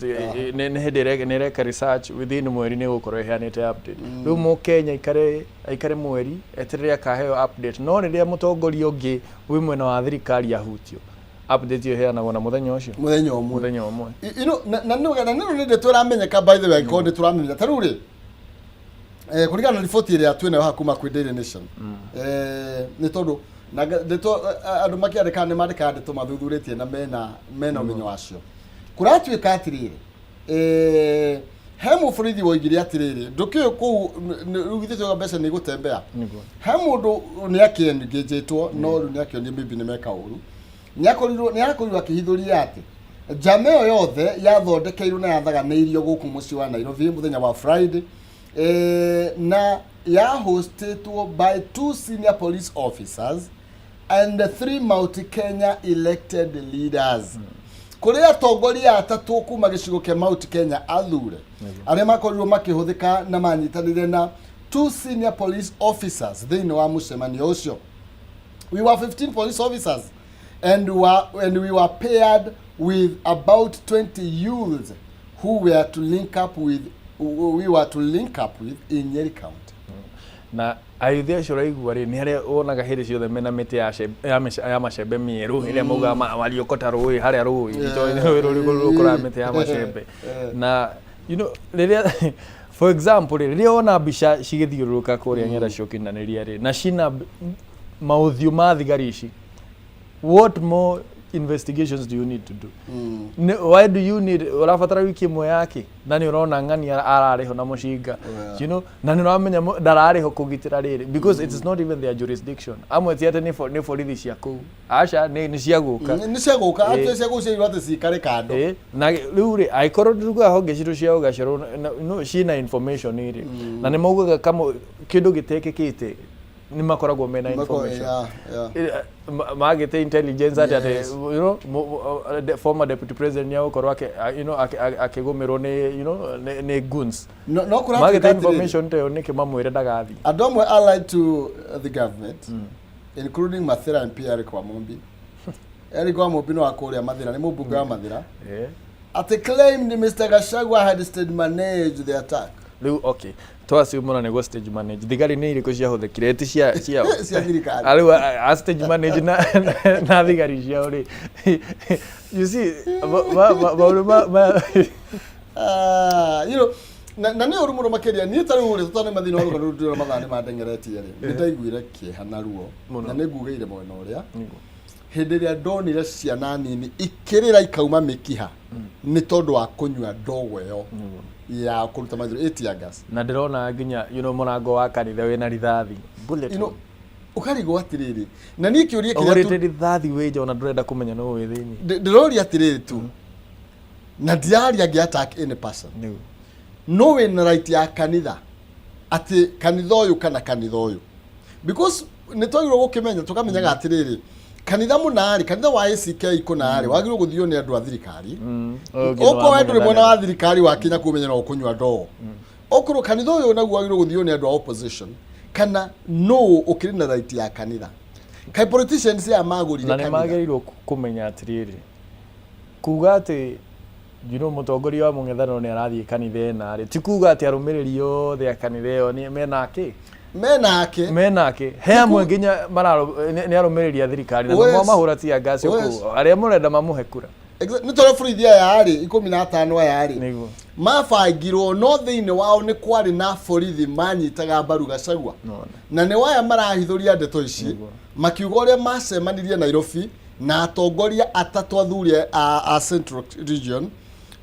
Speaker 3: ni hindire ni reka research within mweri ni gukorwo iheanite update riu mu Kenya ikare mweri etirira kaheo update no riria mutongoria ungi wi mwena wa thirikari ahutio update yo heana na muthenya ucio
Speaker 2: muthenya umwe na ninde turamenyeka by the way konde turamenya taruri kurigana na report ile atwena hakuma kwi Daily Nation ni tondu na ndeto andu makiandika ni mandika ndeto mathuthuretie na mena umenyo wacio kuratwika atiriri hemu borithi woigire atiriri ndukiyo ku rugithitwo mbeca ni gutembea hemu ni akiengejetwo no ni akionye bibi ni meka uru niakorirwo akihithuria ati jameo yothe yathondekeirwo na yathaganeirio guku muci wa Nairobi muthenya wa Friday na ya hostetwo by 2 senior police officers and the 3 Mount Kenya elected leaders. Kuria tongoria atatu kuma gicigo kia Mount Kenya athure aria makorirwo makihuthika na manyitanire na 2 senior police officers thiini wa mucemanio ucio. We were 15 police officers and we were paired with about 20 youths who were to link up with in Nyeri County.
Speaker 3: Na ayuthi acio raigua ri ni haria wonaga hindi ciothe mena miti ya macembe mieru iria mauga mariokota rui haria rui itoe rukura miti ya macembe na you know riria for example riria wona mbica cigithiururuka kuria ng'enda cio kinaniria ri na cina mauthiu ma thigari ici, what more investigations do you need to do? Why do you need urafatara wiki imwe yake na ni urona ng'ani arariho na mushinga, you know, na ni uramenya ndarariho kugitira riri because it is not even their jurisdiction. Amwe tiate ni borithi cia kuu aca ni cia guka
Speaker 2: ate cia gucia iwate cikare kando
Speaker 3: na riu ri aikorwo nduga honge citu cia ugacero no cina information iri na ni maugaga kama kindu gitekekite ni makoragwo mena information magete intelligence ati you know the former deputy president yao korwa you know akigomero ni you know ne guns
Speaker 2: no kurati
Speaker 3: magete information te onike mamwire ndagathi
Speaker 2: adomwe allied to the government including Mathira MP Eric Wamumbi. Eric Wamumbi no akuria Mathira ni mubunge wa Mathira at claimed Mr. Gachagua had stage managed the attack.
Speaker 3: Okay, twasi umona nego stage manage thigari ni iriko cia huthikire ti cia
Speaker 2: thirikari
Speaker 3: aliwa a stage manage na thigari cia uri you see
Speaker 2: you know na ni urumuro makeria ni taru uri tutane mathina waruga rutira mathane madengeretie ri nitaiguire kieha ruo na nigugeire mwena uria hindi ria ndonire ciana nini ikirira ikauma mikiha ni tondu wa kunywa ndogo yo ya kuruta mathiro etia gas
Speaker 3: na ndirona nginya you know murango wa kanitha wina rithathi bullet,
Speaker 2: you know ukarigo atiriri na ni kiuria
Speaker 3: kiria tu rithathi weje ona ndurenda kumenya no we thini
Speaker 2: ndirori atiriri tu na diaria gi attack in person no we na right ya kanitha ati kanitha uyu kana kanitha uyu because nitwagirwo gukimenya tukamenyaga atiriri kanitha munari kanitha wa ACK ikunari wagirwo guthio ni andu a thirikari oko wendu ri mwana wa thirikari wa Kenya kumenya no kunywa ndoo okuru kanitha uyu nagu wagirwo guthio ni andu a opposition kana no ukiri na right ya kanitha kai politicians ya maguri
Speaker 3: na ni magirwo kumenya atiriri kuga ati you know mutongoria wa mung'ethano ni arathie kanitha na ri ti kuga ati arumiriri yothe ya kanitha yo ni menake he amwe nginya mararo ni arumiriri thirikari na mahura ti agasi ku aria murenda mamuhe kura
Speaker 2: ni tore burithia yari 15 yari mabangirwo no thiini wao ni kwari na borithi manyitaga mbaru Gachagua na ni waya marahithuria ndeto ici makiuga uria macemanirie Nairobi na atongoria atatu athurie a Central Region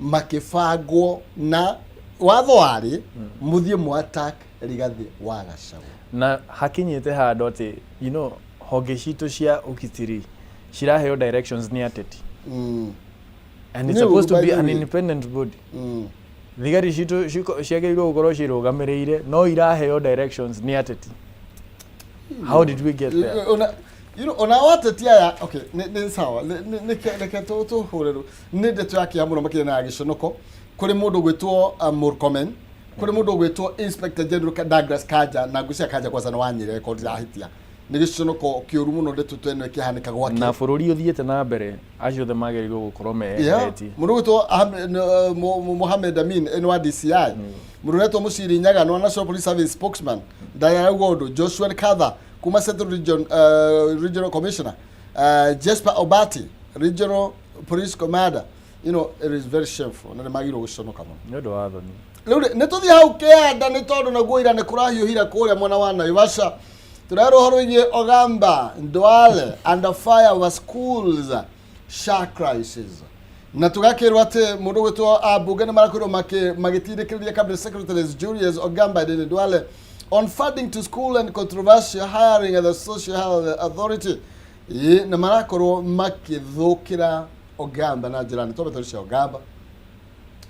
Speaker 2: makibangwo na watho wari muthie mu attack Rigathi wa Gachagua
Speaker 3: na hakinyite hando ati you know honge citu cia ukitiri ciraheo directions ni ateti and it's supposed to be an independent body thigari citu ciagirwo gukorwo cirugamiriire no iraheo directions ni ateti. How did we get there?
Speaker 2: You know, ona wateti aya okay ni sawa neke to horero ni ndeto yake ya muno makire na giconoko kuri mundu gwitwo Murkomen kuri mundu gwitwo Inspector General Douglas Kanja na gucia Kanja kwa sana wanyire record ya hitia ni giconoko kiuru muno ndeto twene kihanika gwake na
Speaker 3: bururi uthiete na mbere acio the magerirwo gukorwo meheti
Speaker 2: mundu gwitwo Mohamed Amin NYDCI mundu gwitwo Muciri Nyaga no National Police Service spokesman Diana Gondo Joshua Kadha Kuma Central Region Regional Commissioner Jesper Obati Regional Police Commander. You know, it is very shameful na magiro guconoka muno
Speaker 3: nyodo watho ni
Speaker 2: riu nituthi hau kianda ni tondu na guira ni kurahiuhira kuria mwana wa Naivasha turero horoigie Ogamba Ndwale under fire of schools shark crisis na tugakirwa ati mundu gwitwo abunge ni marakwirwo magitindikiriria cabinet secretaries Julius Ogamba and Ndwale on funding to school and controversial hiring at the Social Health Authority na marakorwo makithukira Ogamba na jirani tobe torisha Ogamba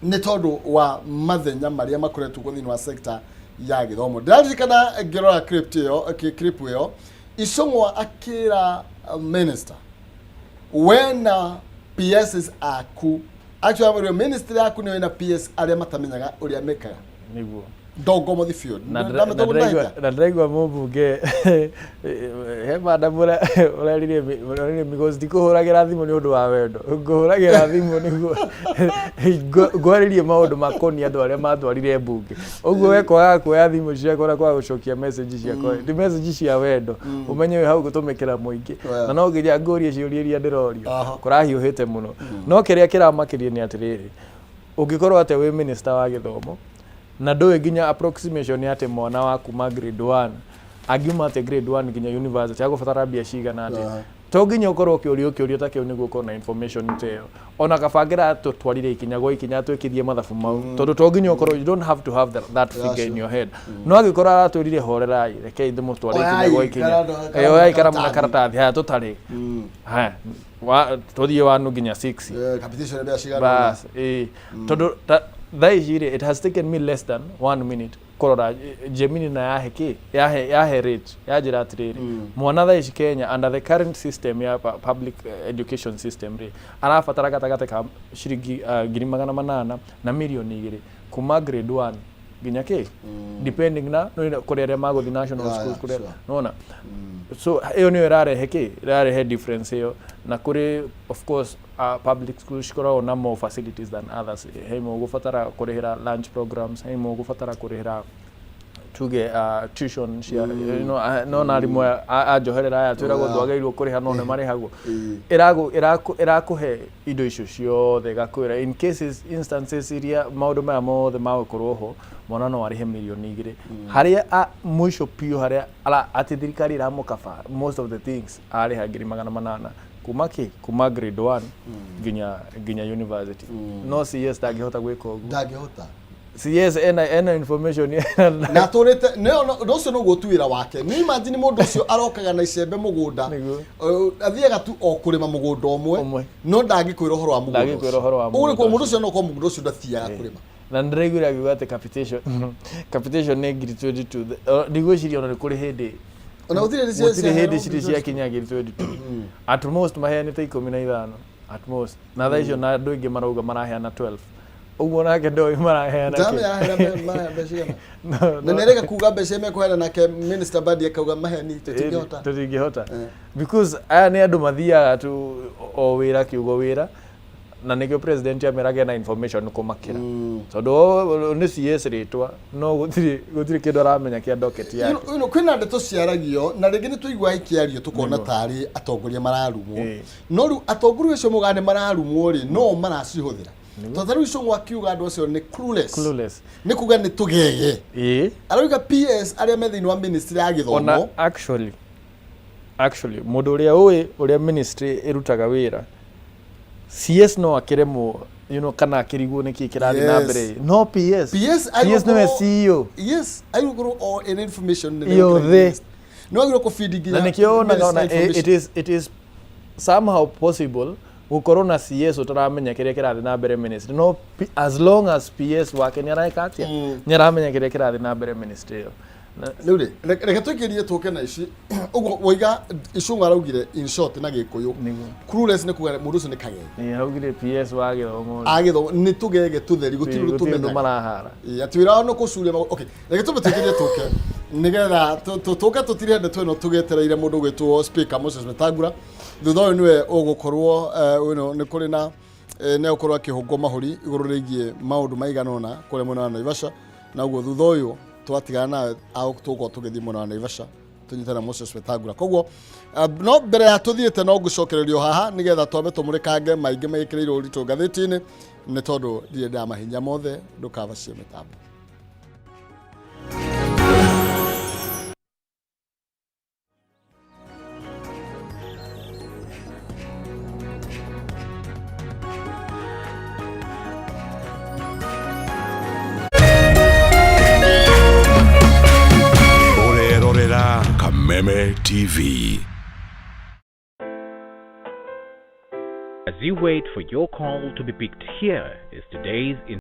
Speaker 2: ni tondu wa mathenya maria makoretwo thini wa sector ya githomo ndirikana ngirora clip yo Isongwa akira minister when PSs aku actually minister aku ni na PS aria matamenyaga uria mekaga
Speaker 3: niguo
Speaker 2: dogo mo thifio
Speaker 3: na ndregwa mubunge he madam urarire because ndikuhuragira thimu ni undu wa wendo nguhuragira thimu niguo ngwaririe maundu makoni andu aria matwarire bunge uguo wekwaga kuoya thimu ciakwa na kwa gucokia message ciakwa ndi message cia wendo umenye hau gutumikira muingi na no nginya ngurie ciuria iria ndirorio kurahiuhite muno no kiria kiramakirie ni atiriri ungikorwo ate wi minister wa githomo na ndoe nginya approximation ya ate mwana wa kuma grade 1 agiuma ate grade 1 nginya university agubatara bia cigana ate to nginya ukorwo kiurio ta kiu niguo kona information teo ona kabangira tutwarire ikinya gwa ikinya twikithie mathabu mau tondu to nginya ukorwo you don't have to have that figure in your head no agikora atwirire horerai reke ithe mutware ikinya gwa ikinya eyo ikara muna karatathi ha tutari ha wa tuthie wanu nginya 6
Speaker 2: competition bia cigana
Speaker 3: bas tondu it has taken me less than 1 minute korora Gemini na yahe rate yajira atiriri mwana thaici Kenya under the current system ya public education system ri arafatara gatagate ka shiringi 800 na milioni 2 kuma grade 1 ginya ke depending na kuria magothi national schools kuria nona so iyo ni rarehe difference yo na kuri of course public schools shikora na more facilities than others hemo gufatara kurihira lunch programs hemo gufatara kurihira tuge tuition you know no na rimwe ajoherera ya twiragwo twagairio kuriha none marihagwo irakuhe indo icio ciothe gakwira in instances iria maundu maya mothe magukorwo ho mwana no arihe milioni 2 haria mwisho pio haria ati thirikari iramukaba most of the things ariha 800 kuma grade 1 ginya university no CS ndangihota gwika uguo
Speaker 2: ndangihota
Speaker 3: CS ena information
Speaker 2: na turite no cio no gutwira wake ni imagine mundu cio arokaga na icembe mugunda athiaga tu okurima mugunda omwe no ndangikwira uhoro wa mugunda uri ko mundu cio no ko mugunda cio ndathiaga kurima
Speaker 3: na ndiregura gugate capitation ne ngiri 22 ndigwiciria ona kuri hindi
Speaker 2: ona utire
Speaker 3: hindi cia Kenya ngiri 22 at most maheanite 15 at most na thaicio na andu ingi marauga maraheana 12 uguo nake ndoi maraheana
Speaker 2: ke na nerega kuga mbeca mekuhera nake minister badi akauga maheni tutingihota
Speaker 3: because aya ni andu mathiaga tu o wira kiugo wira na nikio president amerage na information kumakira tondu ni CS ritwa no gutiri kindu aramenya kia docket yake
Speaker 2: kwina ndeto ciaragio na ringi ni tuigua ikiario tukona tari atongoria mararumwo no ru atongoria acio mugane mararumwo ri no maracihũthĩra totharu icio ngwakiuga andu acio ni clueless ni kuga ni tugege arauga PS aria me thiini wa ministry ya githomo
Speaker 3: ona actually mundu uria ministry irutaga wira CS no akiremo kana akirigwo niki kirathi na mbere no PS no CEO
Speaker 2: yes I go all in information
Speaker 3: no agiro ko feeding na nikio na it is somehow possible gukorwo na CS utaramenya kiria kirathi na mbere ministry no as long as PS wake ni araikatia ni aramenya kiria kirathi na mbere ministry yo
Speaker 2: Lure reka tukirie tuke na ici ugo woiga icunga raugire in short na gikuyu clueless ne kuga mundu ucio ni kagege
Speaker 3: ni raugire PS wa githomo
Speaker 2: ni tugege tutheri gutiru tumenya
Speaker 3: marahara
Speaker 2: atwira no kucuria okay reka tukirie tuke nigetha tuke tutirende tweno tugetereire mundu gwitwo speaker Moses Wetangula thutha uyu niwe ugukorwo ni kuri na ne ukorwo akihungo mahuri iguru rigie maundu maiganona kure mwena wa Naivasha na uguo thutha uyu twatigana au tuko tugithi mwena wa Naivasha tunyitana Moses Wetangula koguo no mbere ya tuthiete no gucokererio haha nigetha twambe tumurikange maingi maikireiro uritu ngathiti-ini ni tondu ndire nda mahinya mothe ndukavacie mitambo.
Speaker 1: Kameme TV.
Speaker 4: As you wait for your call to be picked, here is today's